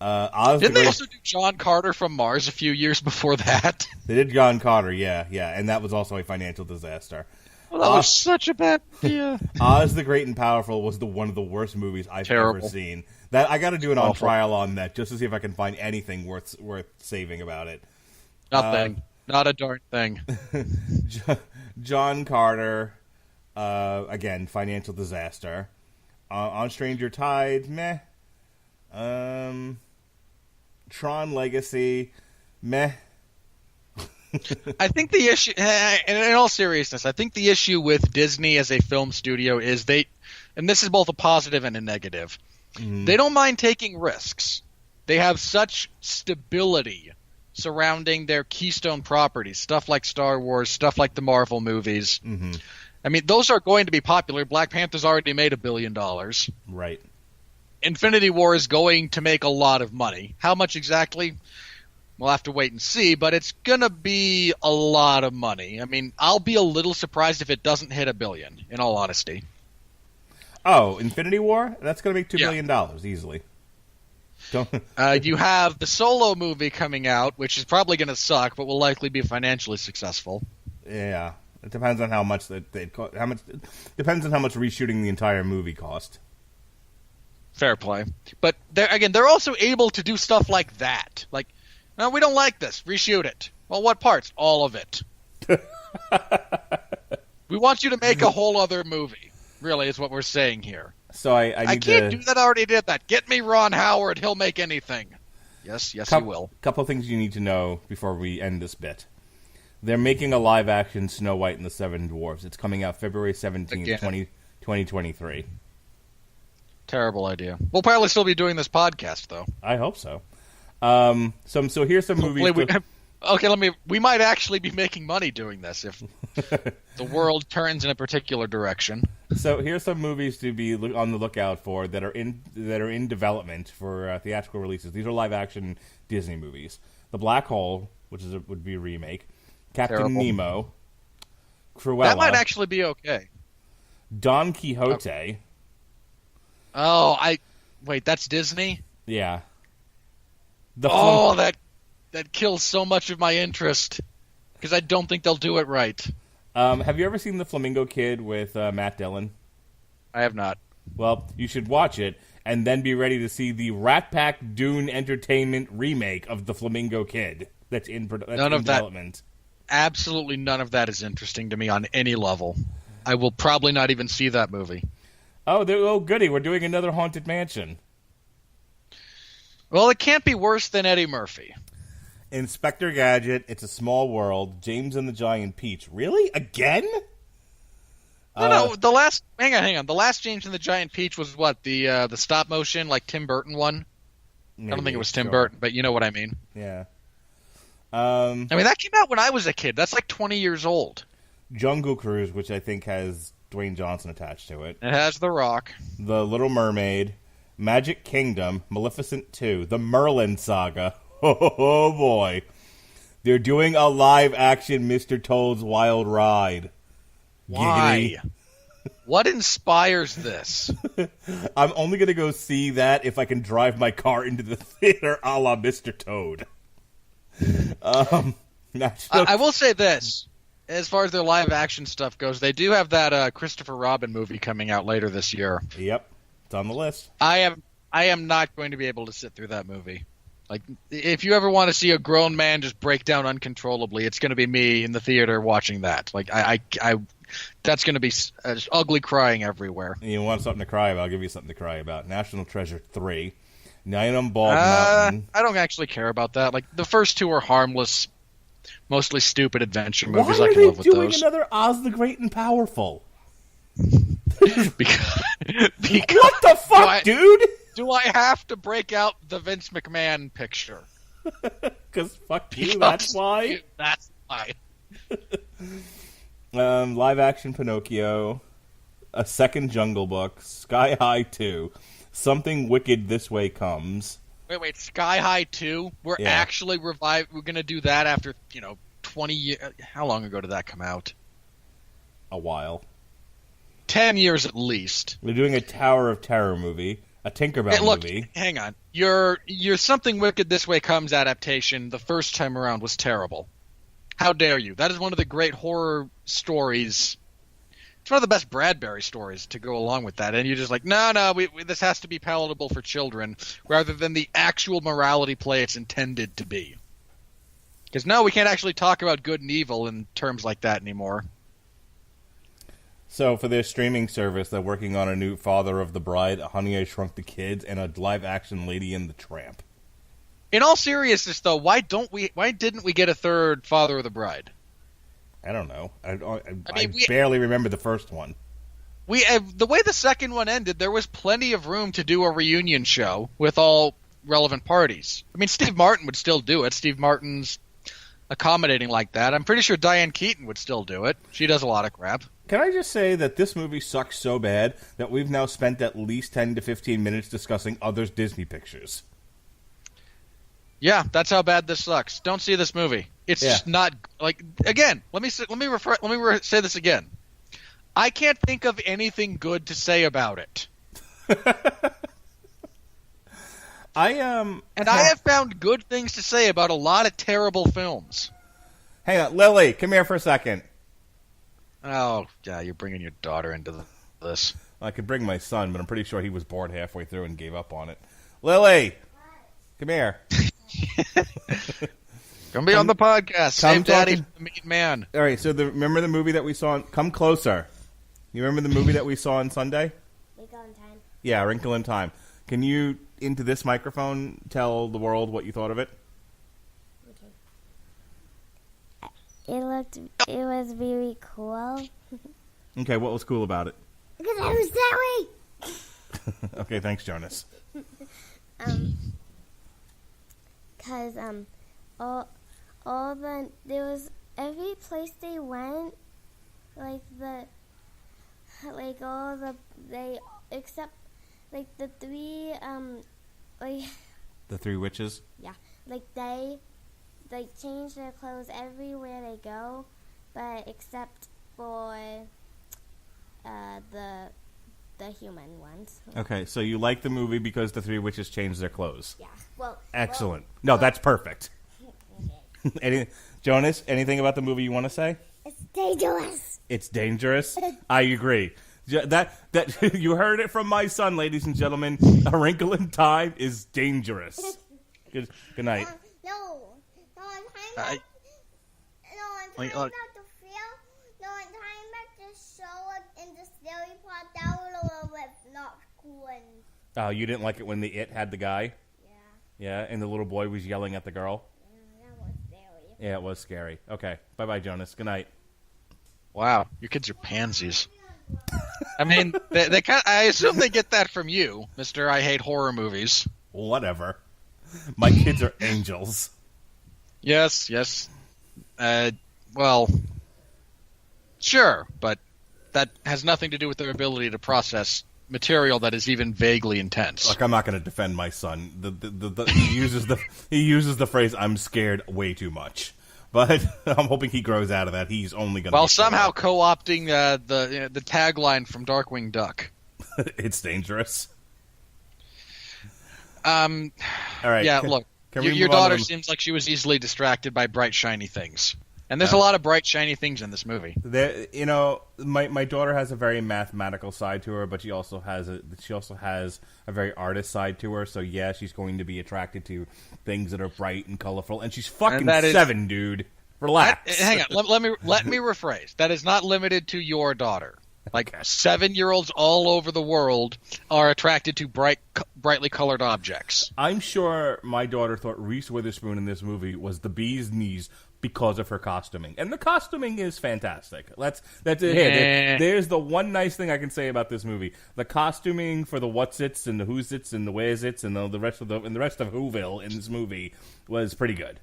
Didn't they also do John Carter from Mars a few years before that? They did John Carter, yeah, and that was also a financial disaster. Well, that was such a bad idea. Oz the Great and Powerful was one of the worst movies I've ever seen. That I got to do an on trial on that just to see if I can find anything worth saving about it. Nothing, not a darn thing. John Carter, again, financial disaster. On Stranger Tides, meh. Tron Legacy, meh. I think the issue, in all seriousness, I think the issue with Disney as a film studio is and this is both a positive and a negative, they don't mind taking risks. They have such stability surrounding their keystone properties, stuff like Star Wars, stuff like the Marvel movies. Mm-hmm. I mean, those are going to be popular. Black Panther's already made $1 billion. Right. Infinity War is going to make a lot of money. How much exactly? We'll have to wait and see, but it's going to be a lot of money. I mean, I'll be a little surprised if it doesn't hit $1 billion, in all honesty. Oh, Infinity War? That's going to make $2 Yeah. billion easily. Don't. You have the Solo movie coming out, which is probably going to suck, but will likely be financially successful. Yeah, it depends on how much depends on how much reshooting the entire movie cost. Fair play. But they're also able to do stuff like that. Like, no, we don't like this. Reshoot it. Well, what parts? All of it. We want you to make a whole other movie. Really, is what we're saying here. So I can't do that. I already did that. Get me Ron Howard. He'll make anything. Yes, he will. Couple of things you need to know before we end this bit. They're making a live-action Snow White and the Seven Dwarfs. It's coming out February 17th, 2023. Terrible idea. We'll probably still be doing this podcast, though. I hope so. So here's some movies. We might actually be making money doing this if the world turns in a particular direction. So here's some movies to be on the lookout for that are in development for theatrical releases. These are live-action Disney movies. The Black Hole, which would be a remake. Captain Terrible. Nemo. Cruella. That might actually be okay. Don Quixote. Wait, that's Disney? Yeah. That kills so much of my interest because I don't think they'll do it right. Have you ever seen The Flamingo Kid with Matt Dillon? I have not. Well, you should watch it and then be ready to see the Rat Pack Dune Entertainment remake of The Flamingo Kid. That's in development. Absolutely none of that is interesting to me on any level. I will probably not even see that movie. Oh, goody. We're doing another Haunted Mansion. Well, it can't be worse than Eddie Murphy. Inspector Gadget, It's a Small World, James and the Giant Peach. Really? Again? No, the last... Hang on. The last James and the Giant Peach was what? The stop motion, like Tim Burton one? Maybe, I don't think it was Tim sure. Burton, but you know what I mean. Yeah. I mean, that came out when I was a kid. That's like 20 years old. Jungle Cruise, which I think has Dwayne Johnson attached to it. It has The Rock. The Little Mermaid, Magic Kingdom, Maleficent 2, The Merlin Saga. Oh, boy. They're doing a live-action Mr. Toad's Wild Ride. Why? Giggity. What inspires this? I'm only going to go see that if I can drive my car into the theater a la Mr. Toad. I will say this. As far as their live-action stuff goes, they do have that Christopher Robin movie coming out later this year. Yep. It's on the list. I am not going to be able to sit through that movie. Like, if you ever want to see a grown man just break down uncontrollably, it's going to be me in the theater watching that. Like, I that's going to be just ugly crying everywhere. You want something to cry about? I'll give you something to cry about. National Treasure 3, Night on Bald Mountain. I don't actually care about that. Like, the first two are harmless, mostly stupid adventure movies. Why I are can they live with doing those. another Oz the Great and Powerful? because What the fuck, dude? Do I have to break out the Vince McMahon picture? Because fuck you, that's why. That's why. Live action Pinocchio, a second Jungle Book, Sky High 2, Something Wicked This Way Comes. Wait, Sky High 2? We're actually we're going to do that after, 20 years. How long ago did that come out? A while. 10 years at least. We're doing a Tower of Terror movie, a Tinkerbell movie. Hang on. Your Something Wicked This Way Comes adaptation the first time around was terrible. How dare you? That is one of the great horror stories. It's one of the best Bradbury stories to go along with that. And you're just like, no, this has to be palatable for children rather than the actual morality play it's intended to be. Because no, we can't actually talk about good and evil in terms like that anymore. So for their streaming service, they're working on a new Father of the Bride, a Honey, I Shrunk the Kids, and a live-action Lady and the Tramp. In all seriousness, though, why didn't we get a third Father of the Bride? I don't know. I barely remember the first one. The way the second one ended, there was plenty of room to do a reunion show with all relevant parties. I mean, Steve Martin would still do it. Steve Martin's accommodating like that. I'm pretty sure Diane Keaton would still do it. She does a lot of crap. Can I just say that this movie sucks so bad that we've now spent at least 10 to 15 minutes discussing other Disney pictures? Yeah, that's how bad this sucks. Don't see this movie. It's just not like. Again, let me say this again. I can't think of anything good to say about it. I have found good things to say about a lot of terrible films. Hang on, Lily, come here for a second. Oh, yeah, you're bringing your daughter into this. I could bring my son, but I'm pretty sure he was bored halfway through and gave up on it. Lily, come here. Come be on the podcast. Save Daddy from the mean man. All right, so remember the movie that we saw? Come closer. You remember the movie that we saw on Sunday? Wrinkle in Time. Yeah, Wrinkle in Time. Can you, into this microphone, tell the world what you thought of it? Okay. It was very cool. Okay, what was cool about it? Because I was that way. Okay, thanks, Jonas. Because there was every place they went, except the three The Three Witches? yeah, they change their clothes everywhere they go, but except for the human ones. Okay, so you like the movie because the Three Witches changed their clothes. Yeah. Well. Excellent. No, that's perfect. Okay. Jonas, anything about the movie you want to say? It's dangerous. It's dangerous? I agree. That you heard it from my son, ladies and gentlemen. A Wrinkle in Time is dangerous. Good night. I'm talking about the film. No, I'm talking about the show in the scary part. That was a little bit not cool. Oh, you didn't like it when the It had the guy? Yeah. Yeah, and the little boy was yelling at the girl? Yeah, that was scary. Yeah, it was scary. Okay, bye-bye, Jonas. Good night. Wow, your kids are pansies. I mean, they kind of, I assume they get that from you, Mr. I Hate Horror Movies. Whatever. My kids are angels. Yes. Well, sure, but that has nothing to do with their ability to process material that is even vaguely intense. Look, I'm not going to defend my son. He uses the phrase "I'm scared" way too much, but I'm hoping he grows out of that. He's only going to. While somehow co-opting the tagline from Darkwing Duck. It's dangerous. All right. Yeah, look, your daughter seems like she was easily distracted by bright, shiny things. And there's a lot of bright, shiny things in this movie. My daughter has a very mathematical side to her, but she also has a very artist side to her. So yeah, she's going to be attracted to things that are bright and colorful. And she's fucking 7, dude. Relax. Hang on, let me rephrase. That is not limited to your daughter. Like 7-year-olds all over the world are attracted to brightly colored objects. I'm sure my daughter thought Reese Witherspoon in this movie was the bee's knees because of her costuming, and the costuming is fantastic. That's it. Yeah. There's the one nice thing I can say about this movie: the costuming for the what's-its and the who's-its and the where's-its and the rest of Whoville in this movie was pretty good.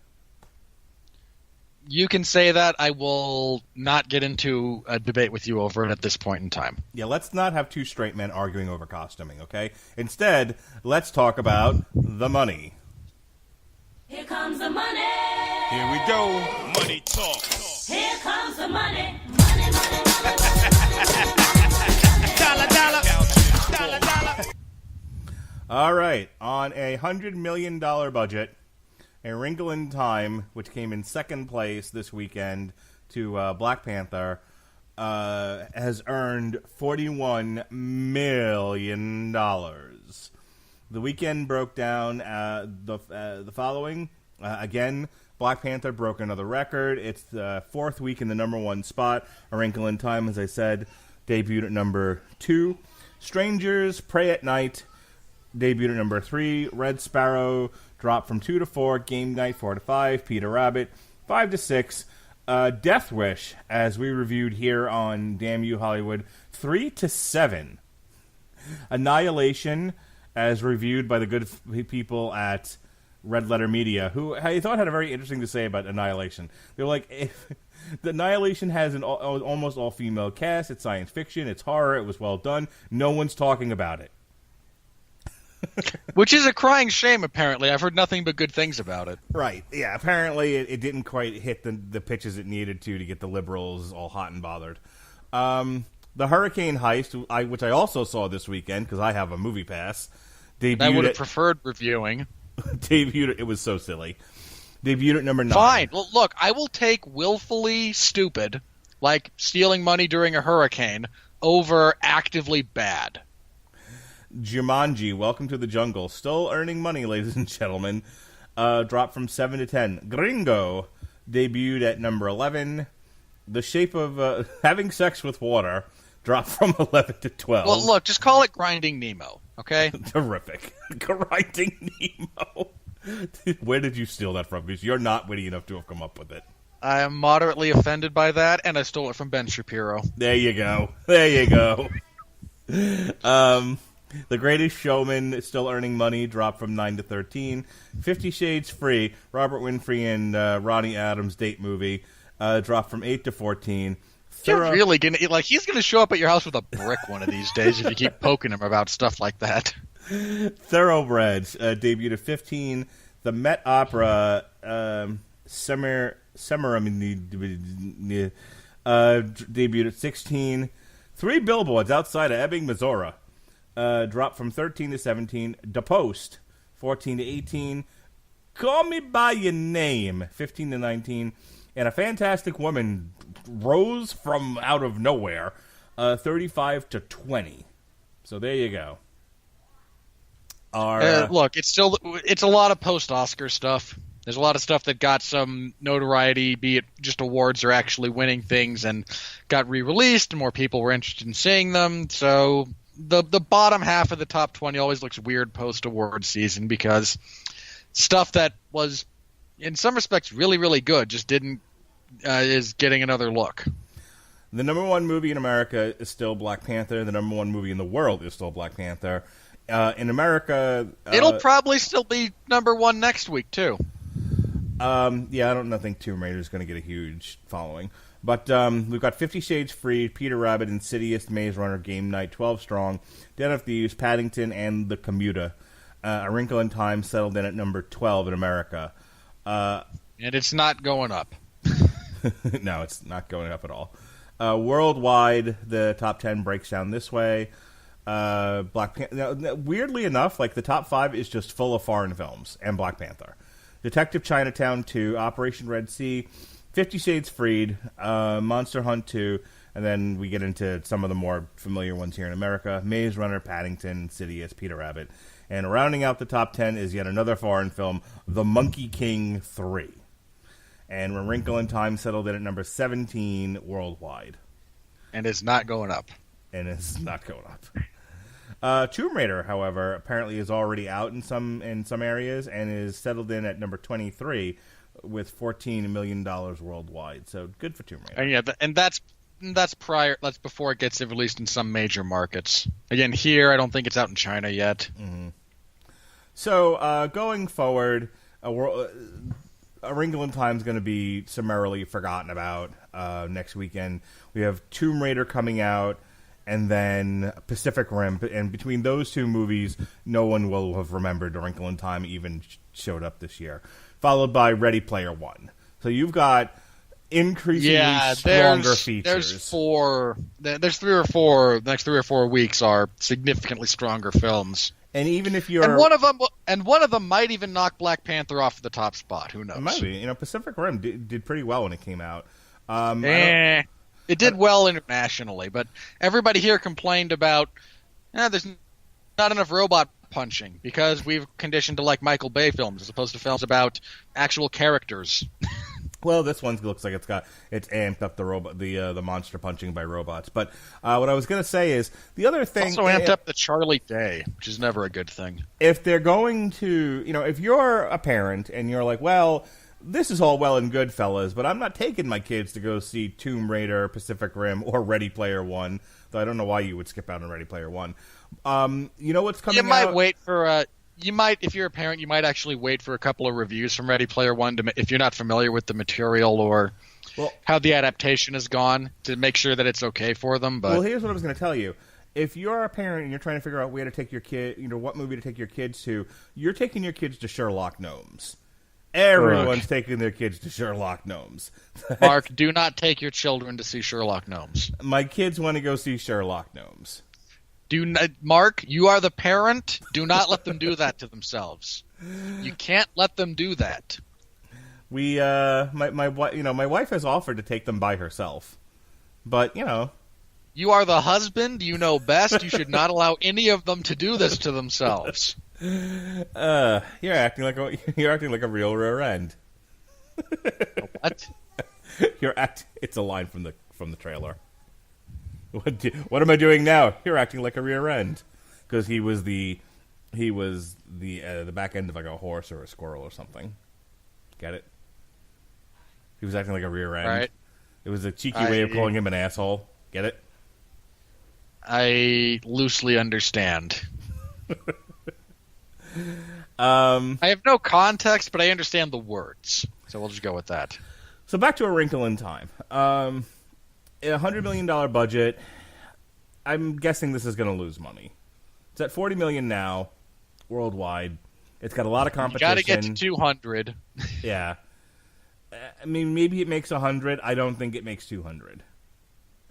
You can say that. I will not get into a debate with you over it at this point in time. Yeah, let's not have two straight men arguing over costuming, okay? Instead, let's talk about the money. Here comes the money. Here we go. Money talk. Here comes the money. Money, money, money, Dollar, dollar. All right, on a $100 million budget, A Wrinkle in Time, which came in second place this weekend to Black Panther, has earned $41 million. The weekend broke down the following. Again, Black Panther broke another record. It's the fourth week in the number one spot. A Wrinkle in Time, as I said, debuted at number 2. Strangers, Pray at Night, debuted at number 3. Red Sparrow dropped from 2 to 4. Game Night 4 to 5. Peter Rabbit 5 to 6. Death Wish, as we reviewed here on Damn You Hollywood, 3 to 7. Annihilation, as reviewed by the good people at Red Letter Media, who I thought had a very interesting to say about Annihilation. They're like, the Annihilation has an almost all-female cast. It's science fiction. It's horror. It was well done. No one's talking about it. Which is a crying shame, apparently. I've heard nothing but good things about it. Right. Yeah, apparently it didn't quite hit the pitches it needed to get the liberals all hot and bothered. The Hurricane Heist, which I also saw this weekend because I have a movie pass, debuted. I would have preferred reviewing. It was so silly. Debuted at number 9. Fine. Well, look, I will take willfully stupid, like stealing money during a hurricane, over actively bad. Jumanji, Welcome to the Jungle, still earning money, ladies and gentlemen. Dropped from 7 to 10. Gringo debuted at number 11. The Shape of Having Sex with Water dropped from 11 to 12. Well, look, just call it Grinding Nemo, okay? Terrific. Grinding Nemo. Where did you steal that from? Because you're not witty enough to have come up with it. I am moderately offended by that, and I stole it from Ben Shapiro. There you go. There you go. The Greatest Showman is still earning money, dropped from 9 to 13. 50 Shades Free, Robert Winfrey and Ronnie Adams date movie, dropped from 8 to 14. You're really gonna he's gonna show up at your house with a brick one of these days if you keep poking him about stuff like that. Thoroughbreds debuted at 15. The Met Opera debuted at 16. 3 Billboards Outside of Ebbing, Missouri dropped from 13 to 17. The Post 14 to 18. Call Me by Your Name 15 to 19. And A Fantastic Woman rose from out of nowhere 35 to 20. So there you go. Look, it's a lot of post-Oscar stuff. There's a lot of stuff that got some notoriety, be it just awards or actually winning things, and got re-released, and more people were interested in seeing them. So the bottom half of the top 20 always looks weird post-award season because stuff that was, in some respects, really, really good just didn't is getting another look. The number 1 movie in America is still Black Panther. The number 1 movie in the world is still Black Panther. In America, it'll probably still be number 1 next week too. Yeah, I don't think Tomb Raider is going to get a huge following. But we've got 50 Shades Free, Peter Rabbit, Insidious, Maze Runner, Game Night, 12 Strong, Den of Thieves, Paddington, and The Commuter. A Wrinkle in Time settled in at number 12 in America. And it's not going up. No, it's not going up at all. Worldwide, the top 10 breaks down this way. Black Panther. Weirdly enough, like the top 5 is just full of foreign films and Black Panther. Detective Chinatown 2, Operation Red Sea, 50 Shades Freed, Monster Hunt 2, and then we get into some of the more familiar ones here in America: Maze Runner, Paddington, Insidious, Peter Rabbit. And rounding out the top 10 is yet another foreign film, The Monkey King 3. And A Wrinkle in Time settled in at number 17 worldwide. And it's not going up. Tomb Raider, however, apparently is already out in some areas and is settled in at number 23 with $14 million worldwide. So good for Tomb Raider. And that's before it gets released in some major markets. Again, here I don't think it's out in China yet. Mm-hmm. So going forward, A Wrinkle in Time is going to be summarily forgotten about next weekend. We have Tomb Raider coming out, and then Pacific Rim. And between those two movies, no one will have remembered A Wrinkle in Time even showed up this year. Followed by Ready Player One. So you've got increasingly stronger features. There's 3 or 4. The next 3 or 4 weeks are significantly stronger films. And even if you're, and one of them might even knock Black Panther off the top spot. Who knows? It might be. Pacific Rim did pretty well when it came out. It did well internationally, but everybody here complained about there's not enough robot punching because we've conditioned to like Michael Bay films as opposed to films about actual characters. Well, this one looks like it's amped up the monster punching by robots. But what I was going to say is the other thing also amped up the Charlie Day, which is never a good thing. If they're going to, if you're a parent and you're like, well, this is all well and good, fellas, but I'm not taking my kids to go see Tomb Raider, Pacific Rim, or Ready Player One. Though I don't know why you would skip out on Ready Player One. You know what's coming out? You might wait for if you're a parent, you might actually wait for a couple of reviews from Ready Player One if you're not familiar with the material or how the adaptation has gone to make sure that it's okay for them. But here's what I was going to tell you. If you're a parent and you're trying to figure out where to take your kid, what movie to take your kids to, you're taking your kids to Sherlock Gnomes. Everyone's taking their kids to Sherlock Gnomes. Mark, do not take your children to see Sherlock Gnomes. My kids want to go see Sherlock Gnomes. Mark, you are the parent. Do not let them do that to themselves. You can't let them do that. My wife has offered to take them by herself, but you are the husband. You know best. You should not allow any of them to do this to themselves. You're acting like a real rear end. What? It's a line from the trailer. What am I doing now? You're acting like a rear end, because he was the back end of like a horse or a squirrel or something. Get it? He was acting like a rear end. Right. It was a cheeky way of calling him an asshole. Get it? I loosely understand. I have no context, but I understand the words, so we'll just go with that. So back to A Wrinkle in Time. $100 million budget. I'm guessing this is going to lose money. It's at $40 million now, worldwide. It's got a lot of competition. You got to get to 200. Yeah. I mean, maybe it makes 100. I don't think it makes 200.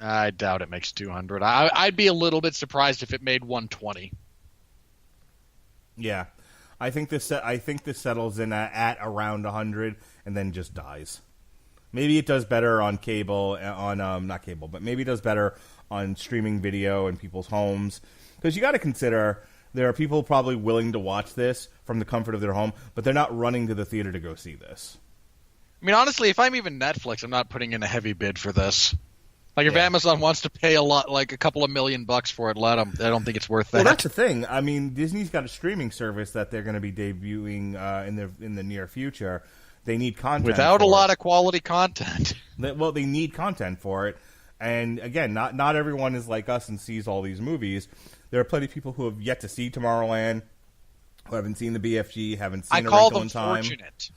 I doubt it makes 200. I'd be a little bit surprised if it made 120. Yeah, I think this settles in at around 100 and then just dies. Maybe it does better on cable, not cable, but maybe it does better on streaming video in people's homes, because you got to consider there are people probably willing to watch this from the comfort of their home, but they're not running to the theater to go see this. I mean, honestly, if I'm even Netflix, I'm not putting in a heavy bid for this. Like, if Amazon wants to pay a lot, like a couple of $1 million for it, let them. I don't think it's worth that. Well, that's the thing. I mean, Disney's got a streaming service that they're going to be debuting in the near future. They need content without a lot of quality content. Well, they need content for it, and again, not everyone is like us and sees all these movies. There are plenty of people who have yet to see Tomorrowland, who haven't seen the BFG, haven't seen A Wrinkle in Time. I call them fortunate.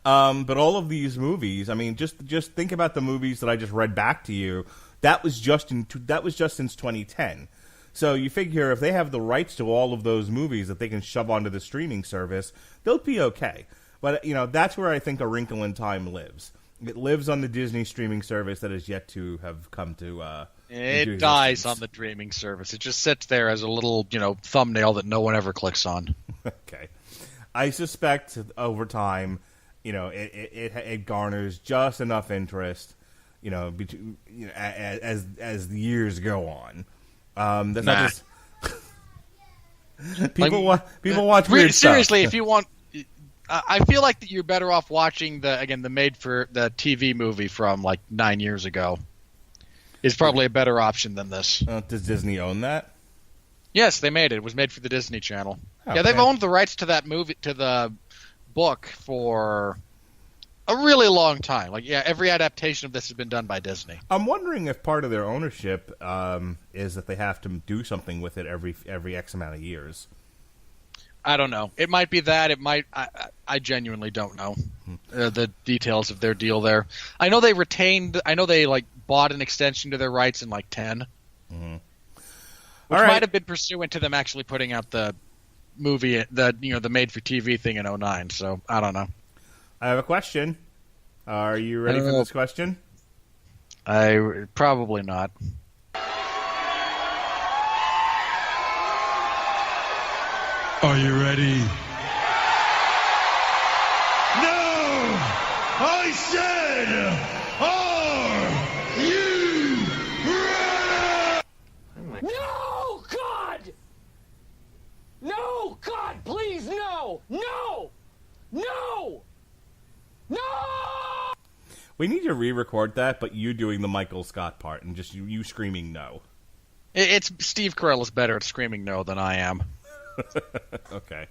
But all of these movies, I mean, just think about the movies that I just read back to you. That was just since 2010. So you figure if they have the rights to all of those movies that they can shove onto the streaming service, they'll be okay. But that's where I think A Wrinkle in Time lives. It lives on the Disney streaming service that has yet to have come to. It dies on the streaming service. It just sits there as a little thumbnail that no one ever clicks on. Okay. I suspect over time, it garners just enough interest, as the years go on. That's not just people watch weird stuff. Seriously, if you want, I feel like that you're better off watching the made for the TV movie from like 9 years ago. Is probably a better option than this. Does Disney own that? Yes, they made it. It was made for the Disney Channel. Oh, yeah, they've owned the rights to that movie, to the book, for a really long time. Like, yeah, every adaptation of this has been done by Disney. I'm wondering if part of their ownership is that they have to do something with it every X amount of years. I don't know. It might be that. It might. I genuinely don't know the details of their deal there. I know they retained. I know they bought an extension to their rights in 10. Mm-hmm. Which might have been pursuant to them actually putting out the movie, the made-for-TV thing in 2009, so I don't know. I have a question. Are you ready for this question? Probably not. Are you ready? No! I said, are you ready? No, God! No, God, please, no! No! No! No! We need to re-record that, but you doing the Michael Scott part and just you screaming no. It's Steve Carell is better at screaming no than I am. Okay.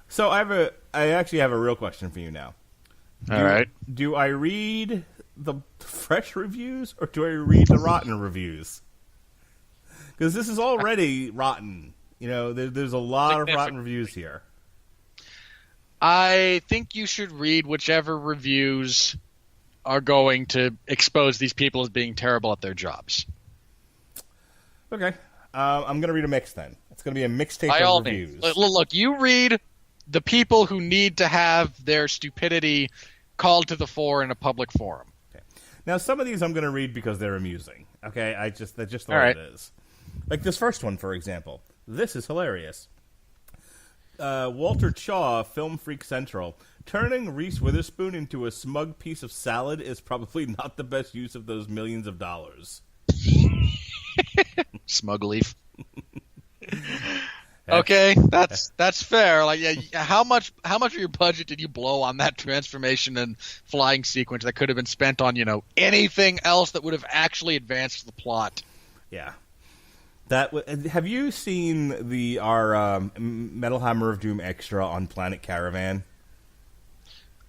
So I actually have a real question for you now. All right. Do I read the fresh reviews or do I read the rotten reviews? Because this is already rotten. There's a lot of rotten reviews here. I think you should read whichever reviews are going to expose these people as being terrible at their jobs. Okay. I'm going to read a mix then. It's going to be a mixtape By of all reviews. means. Look, you read the people who need to have their stupidity called to the fore in a public forum. Okay. Now, some of these I'm going to read because they're amusing. Okay, that's just the All way right. it is. Like this first one, for example. This is hilarious. Walter Chaw, Film Freak Central. Turning Reese Witherspoon into a smug piece of salad is probably not the best use of those millions of dollars. Smug leaf. Okay, that's fair. Like, yeah, how much of your budget did you blow on that transformation and flying sequence that could have been spent on, anything else that would have actually advanced the plot? Yeah. Have you seen our Metal Hammer of Doom extra on Planet Caravan?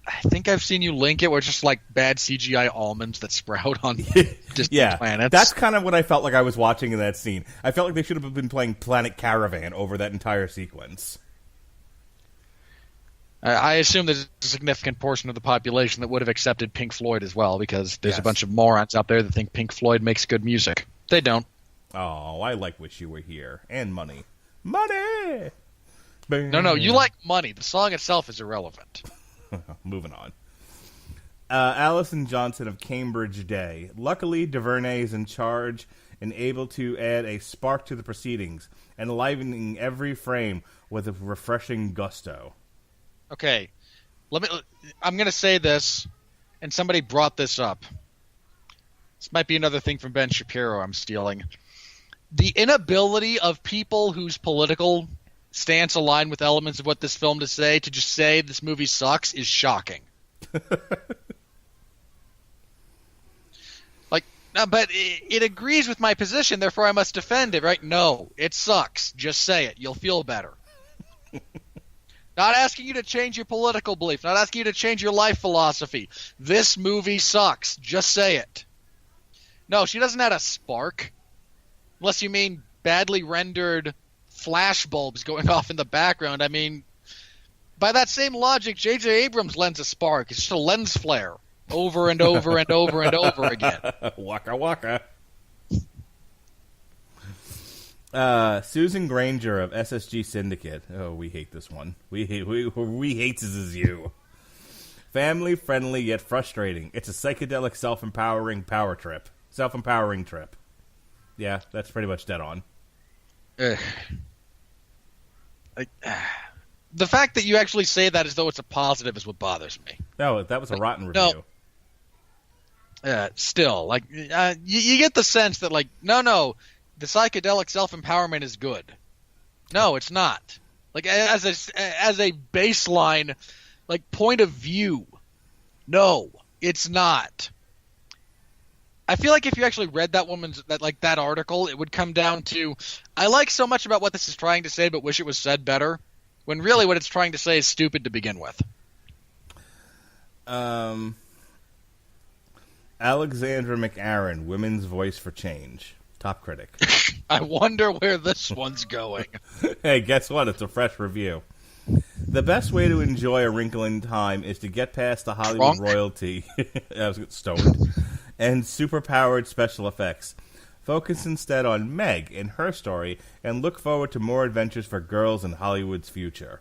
I think I've seen you link it where it's just like bad CGI almonds that sprout on distant planets. That's kind of what I felt like I was watching in that scene. I felt like they should have been playing Planet Caravan over that entire sequence. I assume there's a significant portion of the population that would have accepted Pink Floyd as well, because there's a bunch of morons out there that think Pink Floyd makes good music. They don't. Oh, I like Wish You Were Here. And money. Money! No, you like money. The song itself is irrelevant. Moving on. Allison Johnson of Cambridge Day. Luckily, DuVernay is in charge and able to add a spark to the proceedings, enlivening every frame with a refreshing gusto. Okay, I'm going to say this, and somebody brought this up. This might be another thing from Ben Shapiro I'm stealing. The inability of people whose political stance aligned with elements of what this film to say to just say this movie sucks is shocking. But it agrees with my position, therefore I must defend it, right? No, it sucks. Just say it. You'll feel better. Not asking you to change your political belief, not asking you to change your life philosophy. This movie sucks. Just say it. No, she doesn't add a spark. Unless you mean badly rendered flash bulbs going off in the background. I mean, by that same logic, J.J. Abrams lends a spark. It's just a lens flare over and over and over and over again. Waka waka. Susan Granger of SSG Syndicate. Oh, we hate this one. We hate this is you. Family friendly yet frustrating. It's a psychedelic self-empowering trip. Yeah, that's pretty much dead on. The fact that you actually say that as though it's a positive is what bothers me. No, that was a rotten review. Still, you get the sense that, no, the psychedelic self-empowerment is good. No, it's not. As a baseline, point of view, no, it's not. I feel like if you actually read that article, it would come down to, I like so much about what this is trying to say, but wish it was said better. When really what it's trying to say is stupid to begin with. Alexandra McAaron, Women's Voice for Change. Top critic. I wonder where this one's going. Hey, guess what? It's a fresh review. The best way to enjoy A Wrinkle in Time is to get past the Hollywood royalty. I was stoned. And superpowered special effects. Focus instead on Meg and her story, and look forward to more adventures for girls in Hollywood's future.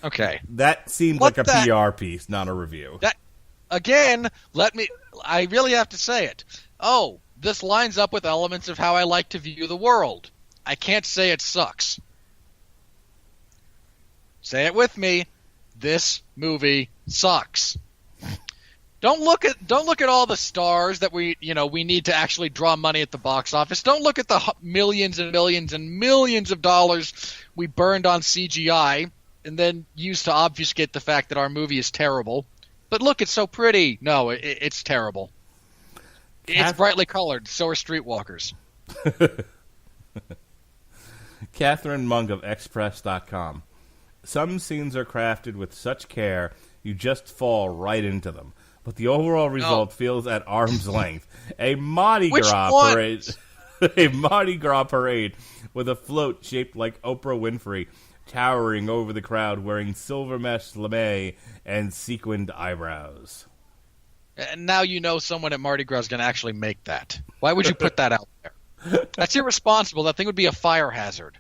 Okay. That seemed like a PR piece, not a review. Again, I really have to say it. Oh, this lines up with elements of how I like to view the world. I can't say it sucks. Say it with me. This movie sucks. Don't look at all the stars that we need to actually draw money at the box office. Don't look at the millions and millions and millions of dollars we burned on CGI and then used to obfuscate the fact that our movie is terrible. But look, it's so pretty. No, it's terrible. It's brightly colored. So are Streetwalkers. Catherine Mung of Express.com. Some scenes are crafted with such care, you just fall right into them. But the overall result feels at arm's length. A Mardi Gras parade. A Mardi Gras parade with a float shaped like Oprah Winfrey, towering over the crowd, wearing silver mesh lame and sequined eyebrows. And now you know someone at Mardi Gras is going to actually make that. Why would you put that out there? That's irresponsible. That thing would be a fire hazard.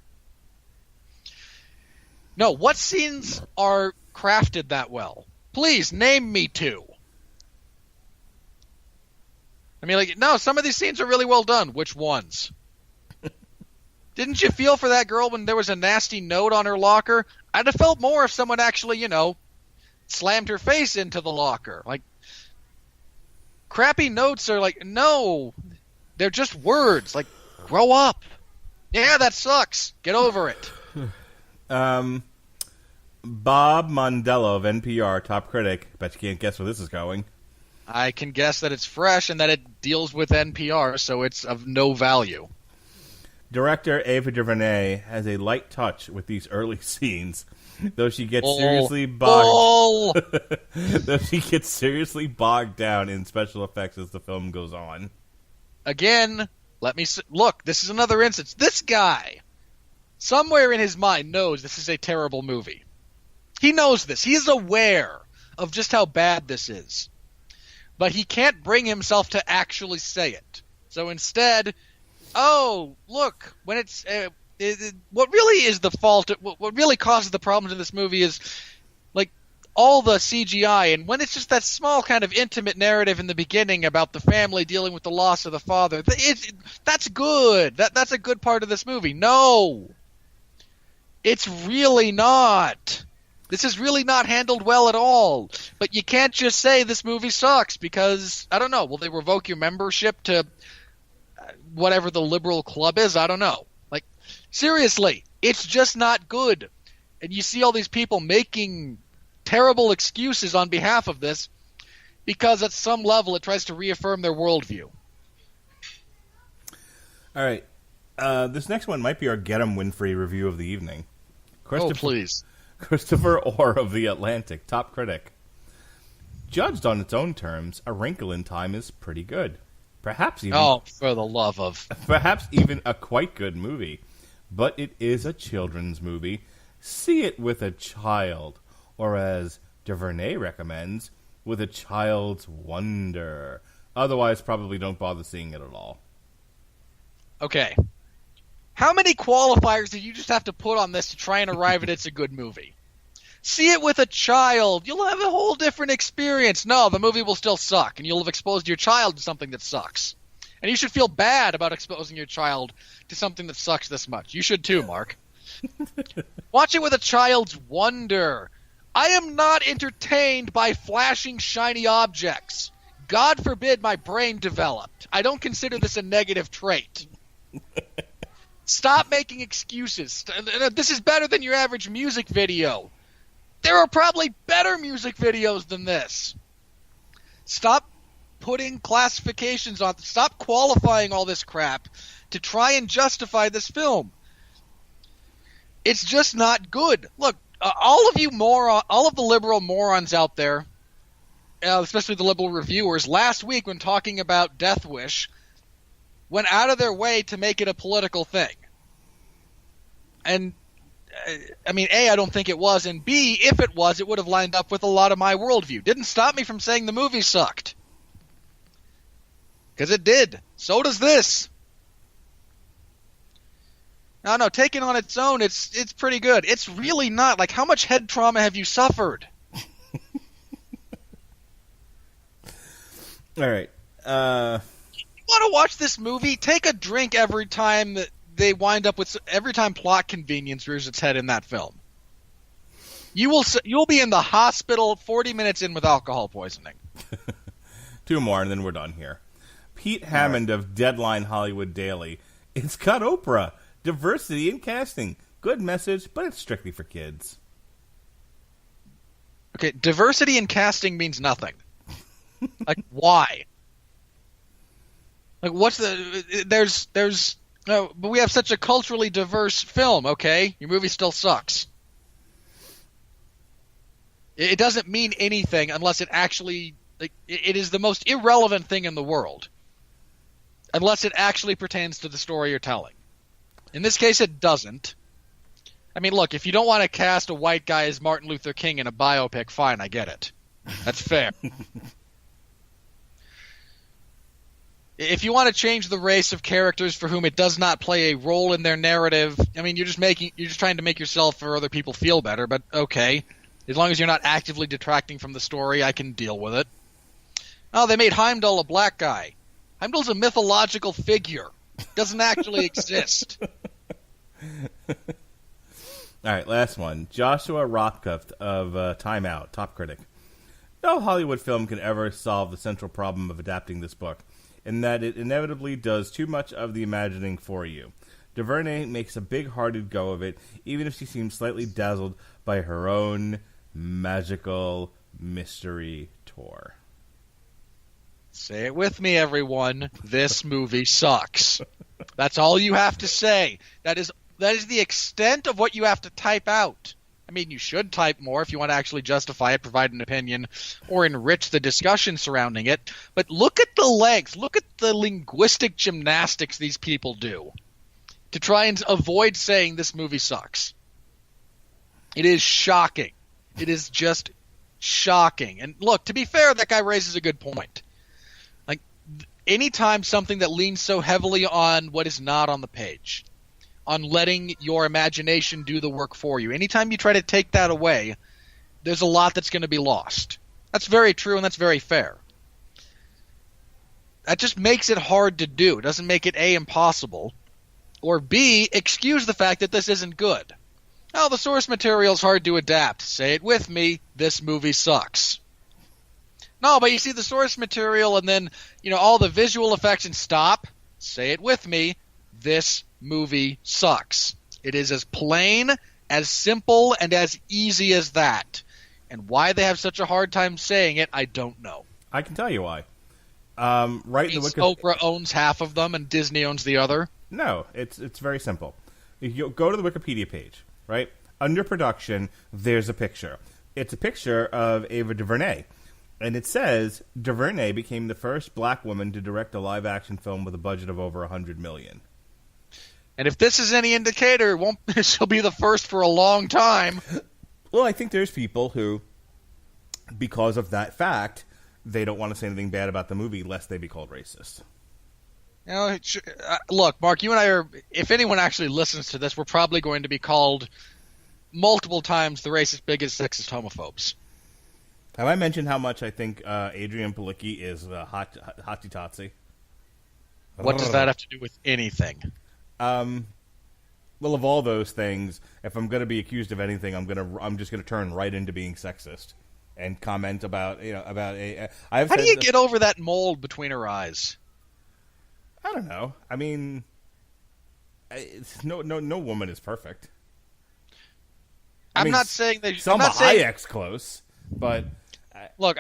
No, what scenes are crafted that well? Please, name me 2. I mean, like, no, some of these scenes are really well done. Which ones? Didn't you feel for that girl when there was a nasty note on her locker? I'd have felt more if someone actually, slammed her face into the locker. Like, crappy notes are like, no, they're just words. Like, grow up. Yeah, that sucks. Get over it. Bob Mondello of NPR, top critic. Bet you can't guess where this is going. I can guess that it's fresh and that it deals with NPR, so it's of no value. Director Ava DuVernay has a light touch with these early scenes, though she gets seriously bogged. Though she gets seriously bogged down in special effects as the film goes on. Again, let me look. This is another instance. This guy, somewhere in his mind, knows this is a terrible movie. He knows this. He's aware of just how bad this is, but he can't bring himself to actually say it. So instead, oh, look, when it's what really is the fault, what really causes the problems in this movie is like all the CGI, and when it's just that small kind of intimate narrative in the beginning about the family dealing with the loss of the father, that's good. That's a good part of this movie. No, it's really not. This is really not handled well at all. But you can't just say this movie sucks because, I don't know, will they revoke your membership to whatever the liberal club is? I don't know. Like, seriously, it's just not good. And you see all these people making terrible excuses on behalf of this because at some level it tries to reaffirm their worldview. All right. This next one might be our Get 'em Winfrey review of the evening. Oh, please. Christopher Orr of The Atlantic, top critic. Judged on its own terms, A Wrinkle in Time is pretty good. Perhaps even for the love of... Perhaps even a quite good movie. But it is a children's movie. See it with a child. Or as DuVernay recommends, with a child's wonder. Otherwise, probably don't bother seeing it at all. Okay. How many qualifiers do you just have to put on this to try and arrive at it's a good movie? See it with a child. You'll have a whole different experience. No, the movie will still suck, and you'll have exposed your child to something that sucks. And you should feel bad about exposing your child to something that sucks this much. You should too, Mark. Watch it with a child's wonder. I am not entertained by flashing shiny objects. God forbid my brain developed. I don't consider this a negative trait. Stop making excuses. This is better than your average music video. There are probably better music videos than this. Stop putting classifications on. Stop qualifying all this crap to try and justify this film. It's just not good. Look, all of the liberal morons out there, especially the liberal reviewers, last week when talking about Death Wish, went out of their way to make it a political thing. And, I mean, A, I don't think it was, and B, if it was, it would have lined up with a lot of my worldview. Didn't stop me from saying the movie sucked. Because it did. So does this. No, taken on its own, it's pretty good. It's really not. Like, how much head trauma have you suffered? All right. You want to watch this movie? Take a drink every time that they wind up with every time plot convenience rears its head in that film. You'll be in the hospital 40 minutes in with alcohol poisoning. 2 more and then we're done here. Pete Hammond of Deadline Hollywood Daily. It's got Oprah. Diversity in casting. Good message, but it's strictly for kids. Okay, diversity in casting means nothing. Like, why? Like, what's the... No, but we have such a culturally diverse film, okay? Your movie still sucks. It doesn't mean anything unless it actually... Like, it is the most irrelevant thing in the world. Unless it actually pertains to the story you're telling. In this case, it doesn't. I mean, look, if you don't want to cast a white guy as Martin Luther King in a biopic, fine, I get it. That's fair. If you want to change the race of characters for whom it does not play a role in their narrative, I mean, you're just trying to make yourself or other people feel better, but okay. As long as you're not actively detracting from the story, I can deal with it. Oh, they made Heimdall a black guy. Heimdall's a mythological figure. Doesn't actually exist. All right, last one. Joshua Rothkopf of Time Out, top critic. No Hollywood film can ever solve the central problem of adapting this book, in that it inevitably does too much of the imagining for you. DuVernay makes a big-hearted go of it, even if she seems slightly dazzled by her own magical mystery tour. Say it with me, everyone. This movie sucks. That's all you have to say. That is the extent of what you have to type out. I mean, you should type more if you want to actually justify it, provide an opinion, or enrich the discussion surrounding it. But look at the length. Look at the linguistic gymnastics these people do to try and avoid saying this movie sucks. It is shocking. It is just shocking. And look, to be fair, that guy raises a good point. Like, anytime something that leans so heavily on what is not on the page, on letting your imagination do the work for you, anytime you try to take that away, there's a lot that's going to be lost. That's very true, and that's very fair. That just makes it hard to do. It doesn't make it A, impossible, or B, excuse the fact that this isn't good. Oh, the source material's hard to adapt. Say it with me, this movie sucks. No, but you see the source material and then, all the visual effects and stop. Say it with me, this movie sucks. It is as plain, as simple, and as easy as that. And why they have such a hard time saying it, I don't know. I can tell you why. Right in the Oprah owns half of them and Disney owns the other? No, it's very simple. You go to the Wikipedia page, right? Under production, there's a picture. It's a picture of Ava DuVernay. And it says, DuVernay became the first black woman to direct a live-action film with a budget of over $100 million. And if this is any indicator, she'll be the first for a long time. Well, I think there's people who, because of that fact, they don't want to say anything bad about the movie lest they be called racist. Look, Mark, you and I are, if anyone actually listens to this, we're probably going to be called multiple times the racist, biggest, sexist homophobes. Have I mentioned how much I think Adrian Palicki is hotty-totsy? What does that have to do with anything? Well, of all those things, if I'm going to be accused of anything, I'm just going to turn right into being sexist and comment about a. How do you get over that mold between her eyes? I don't know. I mean, no woman is perfect. I'm not saying that. Selma Hayek's close, but look,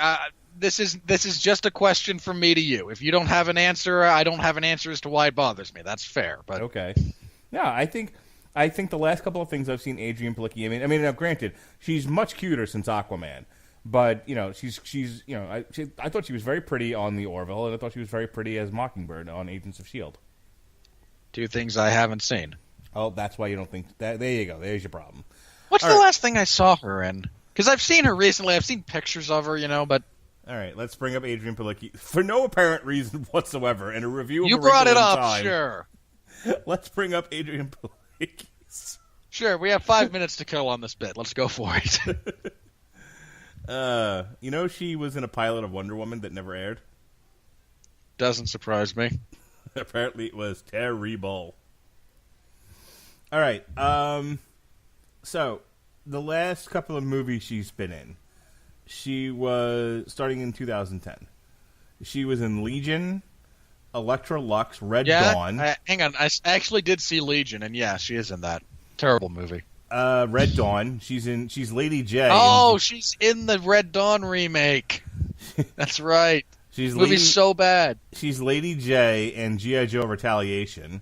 this is just a question from me to you. If you don't have an answer, I don't have an answer as to why it bothers me. That's fair. But okay. Yeah, I think the last couple of things I've seen Adrian Palicki. I mean, now granted, she's much cuter since Aquaman, but she's I thought she was very pretty on The Orville, and I thought she was very pretty as Mockingbird on Agents of S.H.I.E.L.D. Two things I haven't seen. Oh, that's why you don't think that. There you go. There's your problem. What's the last thing I saw her in? Because I've seen her recently. I've seen pictures of her, but... All right, let's bring up Adrian Palicki for no apparent reason whatsoever in a review of You A brought Wrinkle it in up, Time. sure. Let's bring up Adrian Palicki. Sure, we have 5 minutes to kill on this bit. Let's go for it. She was in a pilot of Wonder Woman that never aired? Doesn't surprise me. Apparently it was terrible. All right, so the last couple of movies she's been in, she was starting in 2010. She was in Legion, Electra Lux, Red Dawn. Hang on, I actually did see Legion, and yeah, she is in that terrible movie. Red Dawn. She's Lady J. Oh, she's in the Red Dawn remake. That's right. Movie's so bad. She's Lady J in G.I. Joe Retaliation.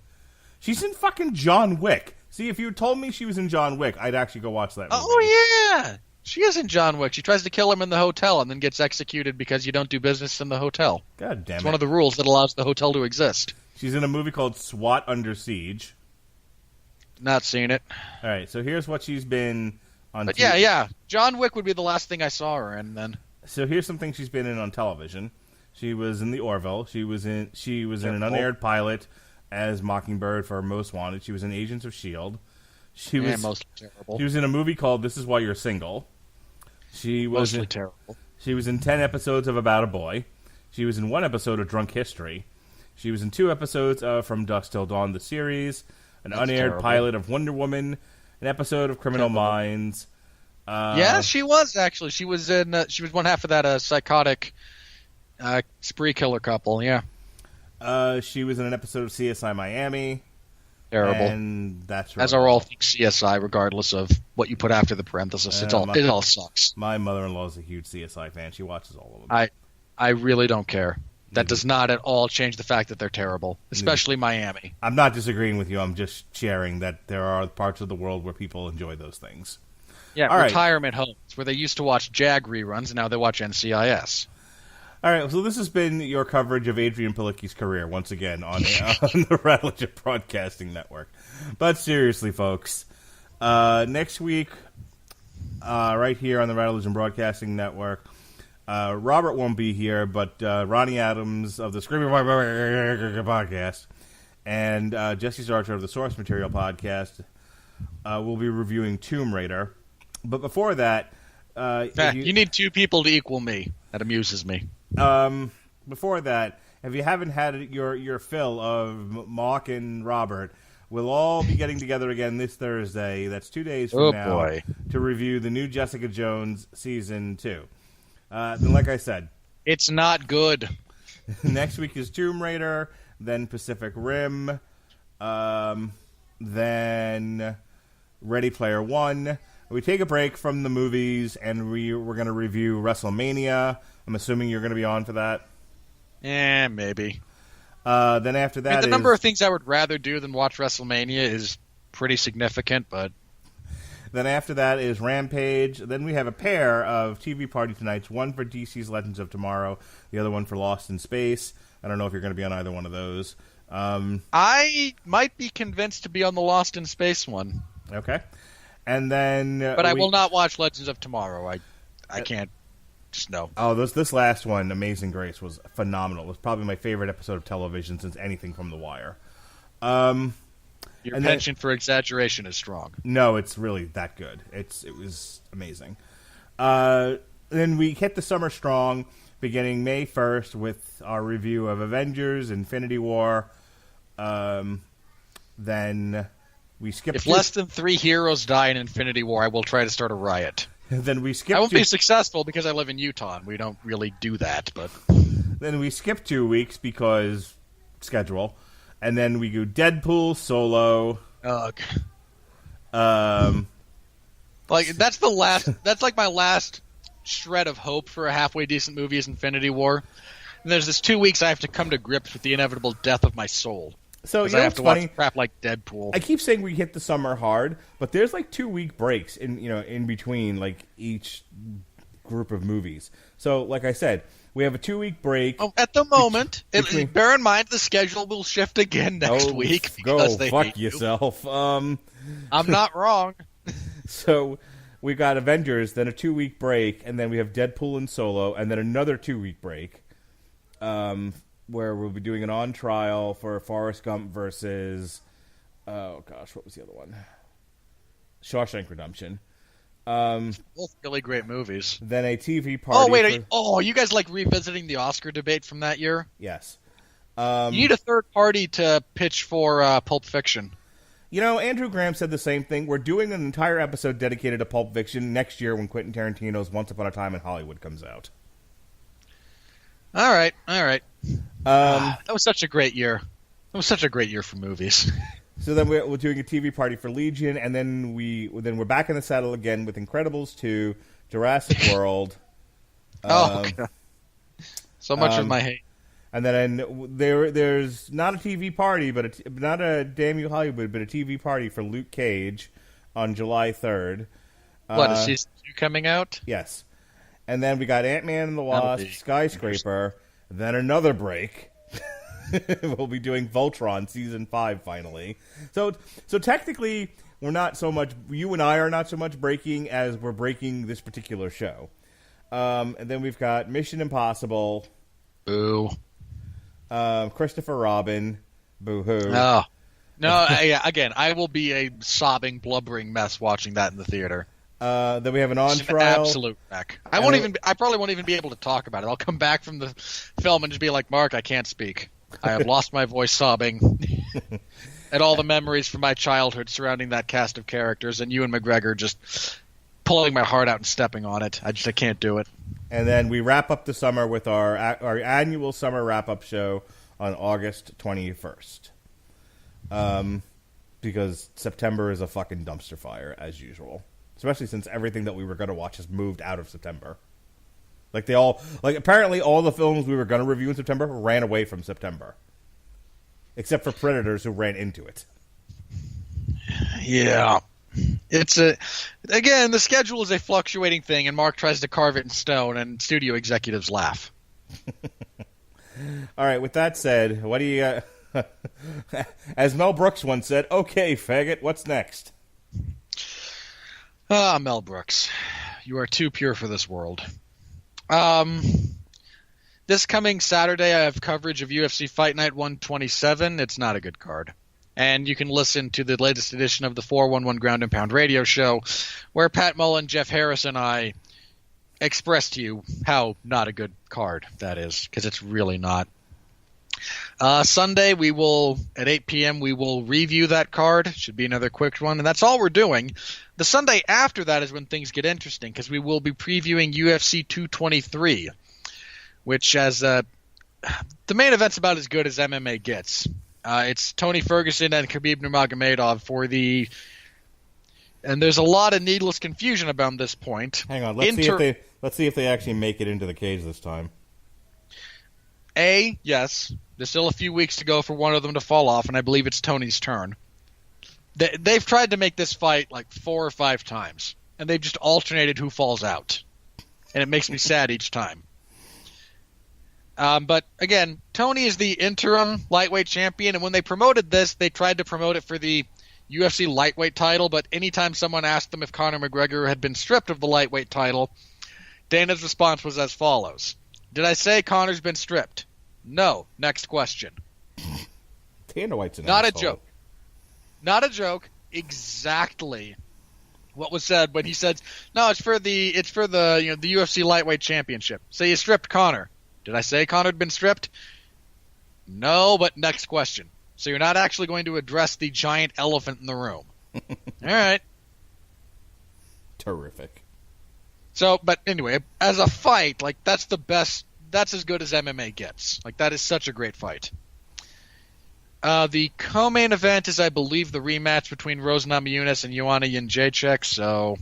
She's in fucking John Wick. See, if you told me she was in John Wick, I'd actually go watch that movie. Oh, yeah. She is in John Wick. She tries to kill him in the hotel and then gets executed because you don't do business in the hotel. God damn it. It's one of the rules that allows the hotel to exist. She's in a movie called SWAT Under Siege. Not seen it. All right, so here's what she's been on. But yeah. John Wick would be the last thing I saw her in then. So here's some things she's been in on television. She was in The Orville. She was in an unaired pilot as Mockingbird for Most Wanted. She was in Agents of S.H.I.E.L.D. She was mostly terrible. She was in a movie called This Is Why You're Single. She was Mostly terrible. She was in 10 episodes of About a Boy. She was in 1 episode of Drunk History. She was in 2 episodes of From Dusk Till Dawn, the series, an unaired terrible. pilot of Wonder Woman, an episode of Criminal Minds. Yeah, she was actually. She was in. She was one half of that psychotic spree killer couple. Yeah. She was in an episode of CSI Miami. Terrible. And that's really As are all things CSI, regardless of what you put after the parenthesis. It all sucks. My mother-in-law is a huge CSI fan. She watches all of them. I really don't care. That does not at all change the fact that they're terrible, especially Miami. I'm not disagreeing with you. I'm just sharing that there are parts of the world where people enjoy those things. Yeah, all retirement homes where they used to watch JAG reruns and now they watch NCIS. All right, so this has been your coverage of Adrian Palicki's career once again on the Radulich and Broadcasting Network. But seriously, folks, next week, right here on the Radulich and Broadcasting Network, Robert won't be here, but Ronnie Adams of the Screaming Podcast and Jesse Sarcher of the Source Material Podcast will be reviewing Tomb Raider. But before that, you need 2 people to equal me. That amuses me. Before that, if you haven't had your fill of Mark and Robert, we'll all be getting together again this Thursday. That's 2 days from now to review the new Jessica Jones Season 2. Then, like I said, it's not good. Next week is Tomb Raider, then Pacific Rim, then Ready Player One. We take a break from the movies, and we're going to review WrestleMania. I'm assuming you're going to be on for that. Maybe. Then after that, the number of things I would rather do than watch WrestleMania is pretty significant, but... Then after that is Rampage. Then we have a pair of TV party tonights, one for DC's Legends of Tomorrow, the other one for Lost in Space. I don't know if you're going to be on either one of those. I might be convinced to be on the Lost in Space one. Okay. And then... but I will not watch Legends of Tomorrow. I can't... Just no. Oh, this last one, Amazing Grace, was phenomenal. It was probably my favorite episode of television since anything from The Wire. Your penchant for exaggeration is strong. No, it's really that good. It was amazing. Then we hit the summer strong, beginning May 1st with our review of Avengers, Infinity War. Then we skip... If less than 3 heroes die in Infinity War, I will try to start a riot. Then we skip... I won't be successful because I live in Utah, and we don't really do that, but... Then we skip 2 weeks because schedule. And then we go Deadpool, Solo. Ugh. Like, that's the last... That's like my last shred of hope for a halfway decent movie is Infinity War. And there's this 2 weeks I have to come to grips with the inevitable death of my soul. So I have to watch crap like Deadpool. I keep saying we hit the summer hard, but there's like 2 week breaks in between like each group of movies. So like I said, we have a 2 week break. Oh, at the moment, bear in mind the schedule will shift again next week because they fuck hate yourself. I'm not wrong. So we got Avengers, then a 2 week break, and then we have Deadpool and Solo, and then another 2 week break. Where we'll be doing an on trial for Forrest Gump versus, what was the other one? Shawshank Redemption. Both really great movies. Then a TV party. Oh wait, are you guys like revisiting the Oscar debate from that year? Yes. You need a third party to pitch for Pulp Fiction. Andrew Graham said the same thing. We're doing an entire episode dedicated to Pulp Fiction next year when Quentin Tarantino's Once Upon a Time in Hollywood comes out. All right. That was such a great year. It was such a great year for movies. So then we're doing a TV party for Legion, and then we're back in the saddle again with Incredibles 2, Jurassic World. God. So much of my hate. And then there's not a TV party, but not a Damn You Hollywood, but a TV party for Luke Cage on July 3rd. What, is season 2 coming out? Yes. And then we got Ant-Man and the Wasp, Skyscraper, then another break. We'll be doing Voltron Season 5 finally. So technically, we're not so much, you and I are not so much breaking as we're breaking this particular show. And then we've got Mission Impossible, Boo. Christopher Robin. Boo-hoo. Oh. No, yeah, again, I will be a sobbing, blubbering mess watching that in the theater. Then we have an on Just an trial. absolute wreck. I probably won't even be able to talk about it. I'll come back from the film and just be like, Mark, I can't speak. I have lost my voice sobbing at all the memories from my childhood surrounding that cast of characters, and Ewan McGregor just pulling my heart out and stepping on it. I can't do it. And then we wrap up the summer with our annual summer wrap-up show on August 21st. Because September is a fucking dumpster fire, as usual. Especially since everything that we were going to watch has moved out of September. Apparently all the films we were going to review in September ran away from September. Except for Predators, who ran into it. Yeah. Again, the schedule is a fluctuating thing, and Mark tries to carve it in stone, and studio executives laugh. All right, with that said, what do you... as Mel Brooks once said, okay, faggot, what's next? Mel Brooks. You are too pure for this world. This coming Saturday, I have coverage of UFC Fight Night 127. It's not a good card. And you can listen to the latest edition of the 411 Ground and Pound radio show, where Pat Mullen, Jeff Harris, and I express to you how not a good card that is, because it's really not. Sunday, at 8 p.m., we will review that card. Should be another quick one, and that's all we're doing. The Sunday after that is when things get interesting, because we will be previewing UFC 223, which the main event's about as good as MMA gets. It's Tony Ferguson and Khabib Nurmagomedov and there's a lot of needless confusion about this point. Hang on, let's see if they actually make it into the cage this time. Yes. There's still a few weeks to go for one of them to fall off, and I believe it's Tony's turn. They've tried to make this fight like 4 or 5 times, and they've just alternated who falls out. And it makes me sad each time. But again, Tony is the interim lightweight champion, and when they promoted this, they tried to promote it for the UFC lightweight title, but anytime someone asked them if Conor McGregor had been stripped of the lightweight title, Dana's response was as follows. Did I say Conor's been stripped? No. Next question. Dana White's an Not asshole. a joke. Not a joke. Exactly what was said when he said, "No, it's for the the UFC lightweight championship." So you stripped Conor. Did I say Conor had been stripped? No, but next question. So you're not actually going to address the giant elephant in the room. All right. Terrific. So, but anyway, as a fight, like that's the best. That's as good as MMA gets. Like that is such a great fight. The co-main event is, I believe, the rematch between Rose Namajunas and Joanna Jędrzejczyk. So,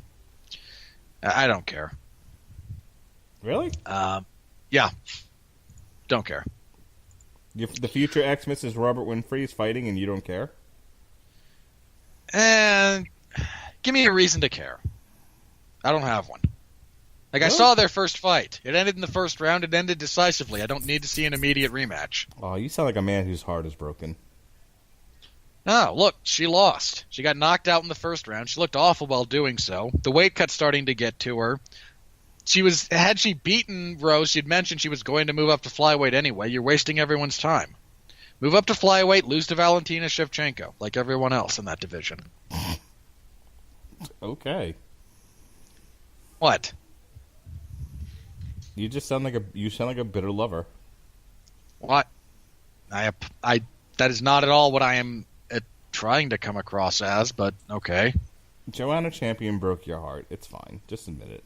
I don't care. Really? Yeah. Don't care. The future ex-Mrs. Robert Winfree is fighting, and you don't care? And give me a reason to care. I don't have one. Like, Really? I saw their first fight. It ended in the first round. It ended decisively. I don't need to see an immediate rematch. Oh, you sound like a man whose heart is broken. No, look, she lost. She got knocked out in the first round. She looked awful while doing so. The weight cut's starting to get to her. Had she beaten Rose, she'd mentioned she was going to move up to flyweight anyway. You're wasting everyone's time. Move up to flyweight, lose to Valentina Shevchenko, like everyone else in that division. Okay. What? You just sound like a bitter lover. What? That is not at all what I am trying to come across as, but okay. Joanna Champion broke your heart. It's fine. Just admit it.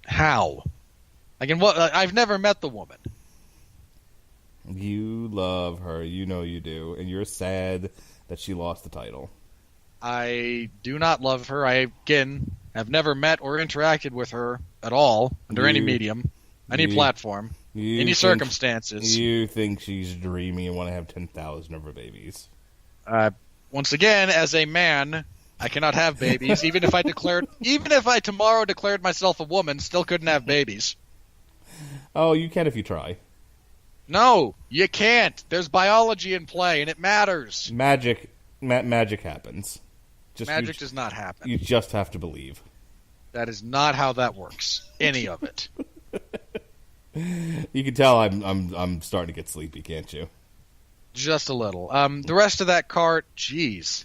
How? I've never met the woman. You love her. You know you do. And you're sad that she lost the title. I do not love her. I, again, have never met or interacted with her at all, under any medium, any platform, any circumstances. You think she's dreamy and want to have 10,000 of her babies. Once again, as a man, I cannot have babies. Even if I tomorrow declared myself a woman, still couldn't have babies. Oh, you can if you try. No, you can't. There's biology in play, and it matters. Magic happens. Magic does not happen. You just have to believe. That is not how that works. Any of it. You can tell I'm starting to get sleepy, can't you? Just a little. The rest of that card, jeez.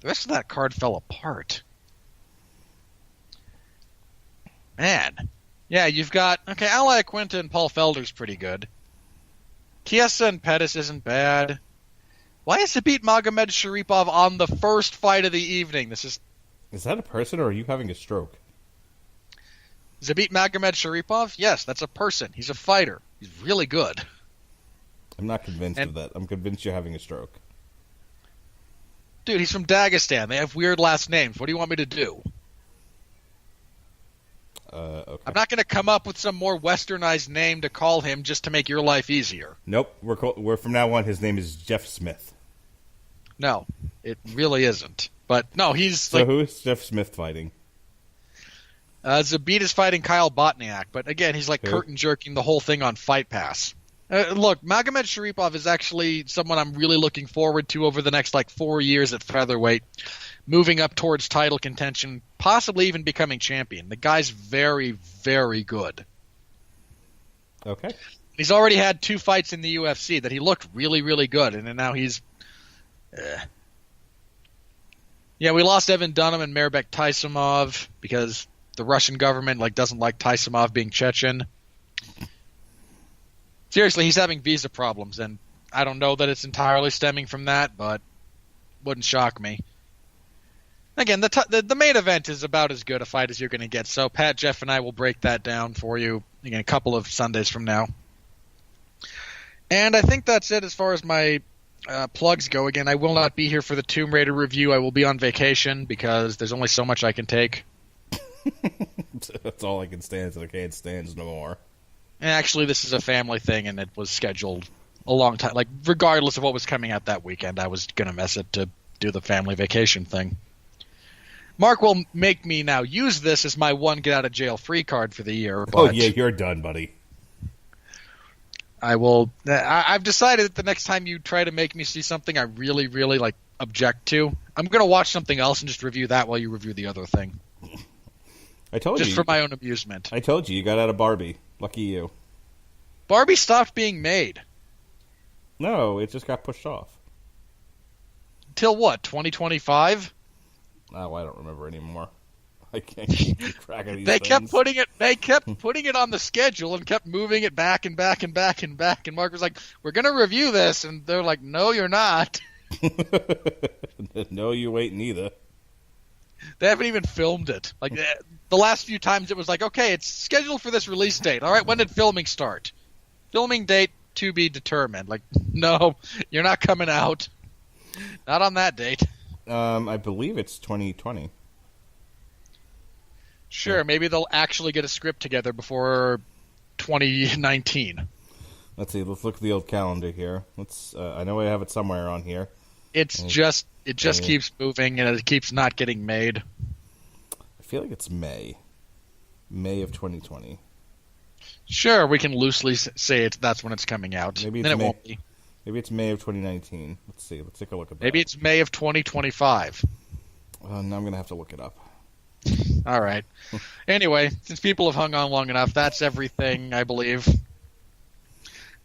The rest of that card fell apart. Man. Yeah, you've got... Okay, Ally Quinta and Paul Felder's pretty good. Chiesa and Pettis isn't bad. Why is Zabit Magomed Sharipov on the first fight of the evening? This is... Is that a person, or are you having a stroke? Zabit Magomed Sharipov? Yes, that's a person. He's a fighter. He's really good. I'm not convinced of that. I'm convinced you're having a stroke. Dude, he's from Dagestan. They have weird last names. What do you want me to do? Okay. I'm not going to come up with some more westernized name to call him just to make your life easier. Nope. We're from now on. His name is Jeff Smith. No, it really isn't. But no, he's so who is Jeff Smith fighting? Zabit is fighting Kyle Botniak, but again, he's like curtain jerking the whole thing on Fight Pass. Look, Magomed Sharipov is actually someone I'm really looking forward to over the next 4 years at featherweight, moving up towards title contention, possibly even becoming champion. The guy's very, very good. Okay. He's already had 2 fights in the UFC that he looked really, really good, and then now he's... Yeah, we lost Evan Dunham and Mairbek Taisimov because the Russian government doesn't like Taisimov being Chechen. Seriously, he's having visa problems, and I don't know that it's entirely stemming from that, but wouldn't shock me. Again, the main event is about as good a fight as you're going to get, so Pat, Jeff, and I will break that down for you a couple of Sundays from now. And I think that's it as far as my plugs go. Again, I will not be here for the Tomb Raider review. I will be on vacation because there's only so much I can take. That's all I can stand, so I can't stand no more. And actually, this is a family thing, and it was scheduled a long time. Regardless of what was coming out that weekend, I was going to mess it to do the family vacation thing. Mark will make me now use this as my one get-out-of-jail-free card for the year. But oh, yeah, you're done, buddy. I will... I've decided that the next time you try to make me see something I really, really, object to, I'm going to watch something else and just review that while you review the other thing. I told you. Just for my own amusement. I told you got out of Barbie. Lucky you. Barbie stopped being made. No, it just got pushed off. Till what, 2025? Oh, I don't remember anymore. I can't keep track of these They things. They kept putting it on the schedule and kept moving it back and back and back and back. And Mark was like, "We're going to review this," and they're like, "No, you're not." No, you ain't neither. They haven't even filmed it. The last few times it was like, okay, it's scheduled for this release date. All right, when did filming start? Filming date to be determined. No, you're not coming out. Not on that date. I believe it's 2020. Sure, maybe they'll actually get a script together before 2019. Let's see. Let's look at the old calendar here. I know I have it somewhere on here. It just keeps moving and it keeps not getting made. I feel like it's May of 2020. Sure, we can loosely say that's when it's coming out. Maybe then it's it won't be. Maybe it's May of 2019. Let's see. Let's take a look at that. Maybe it's May of 2025. Now I'm going to have to look it up. All right. Anyway, since people have hung on long enough, that's everything, I believe.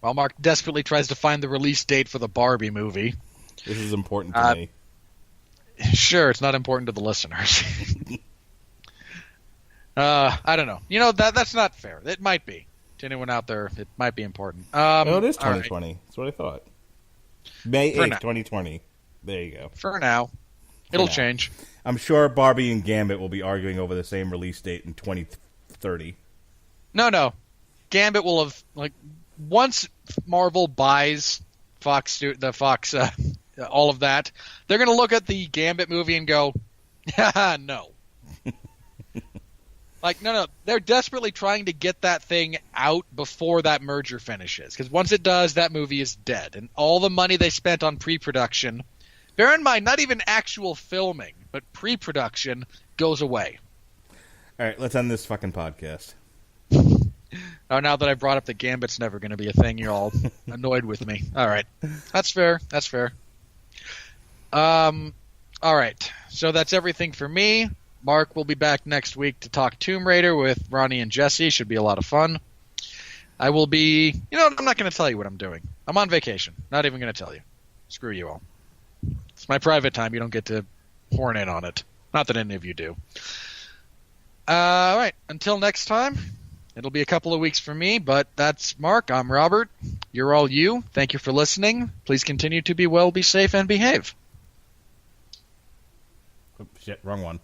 While Mark desperately tries to find the release date for the Barbie movie. This is important to me. Sure, it's not important to the listeners. I don't know. That's not fair. It might be. To anyone out there, it might be important. No, it is 2020. Right. That's what I thought. May 8th, 2020. There you go. For now. It'll change. I'm sure Barbie and Gambit will be arguing over the same release date in 2030. No. Gambit will have, once Marvel buys Fox, all of that, they're going to look at the Gambit movie and go, no. No. They're desperately trying to get that thing out before that merger finishes. Because once it does, that movie is dead. And all the money they spent on pre-production, bear in mind, not even actual filming, but pre-production, goes away. All right, let's end this fucking podcast. Oh, now that I brought up the Gambit's never going to be a thing, you're all annoyed with me. All right. That's fair. All right. So that's everything for me. Mark will be back next week to talk Tomb Raider with Ronnie and Jesse. Should be a lot of fun. I will be. You know what? I'm not going to tell you what I'm doing. I'm on vacation. Not even going to tell you. Screw you all. It's my private time. You don't get to horn in on it. Not that any of you do. All right. Until next time. It'll be a couple of weeks for me, but that's Mark. I'm Robert. You're all you. Thank you for listening. Please continue to be well, be safe, and behave. Oh, shit, wrong one.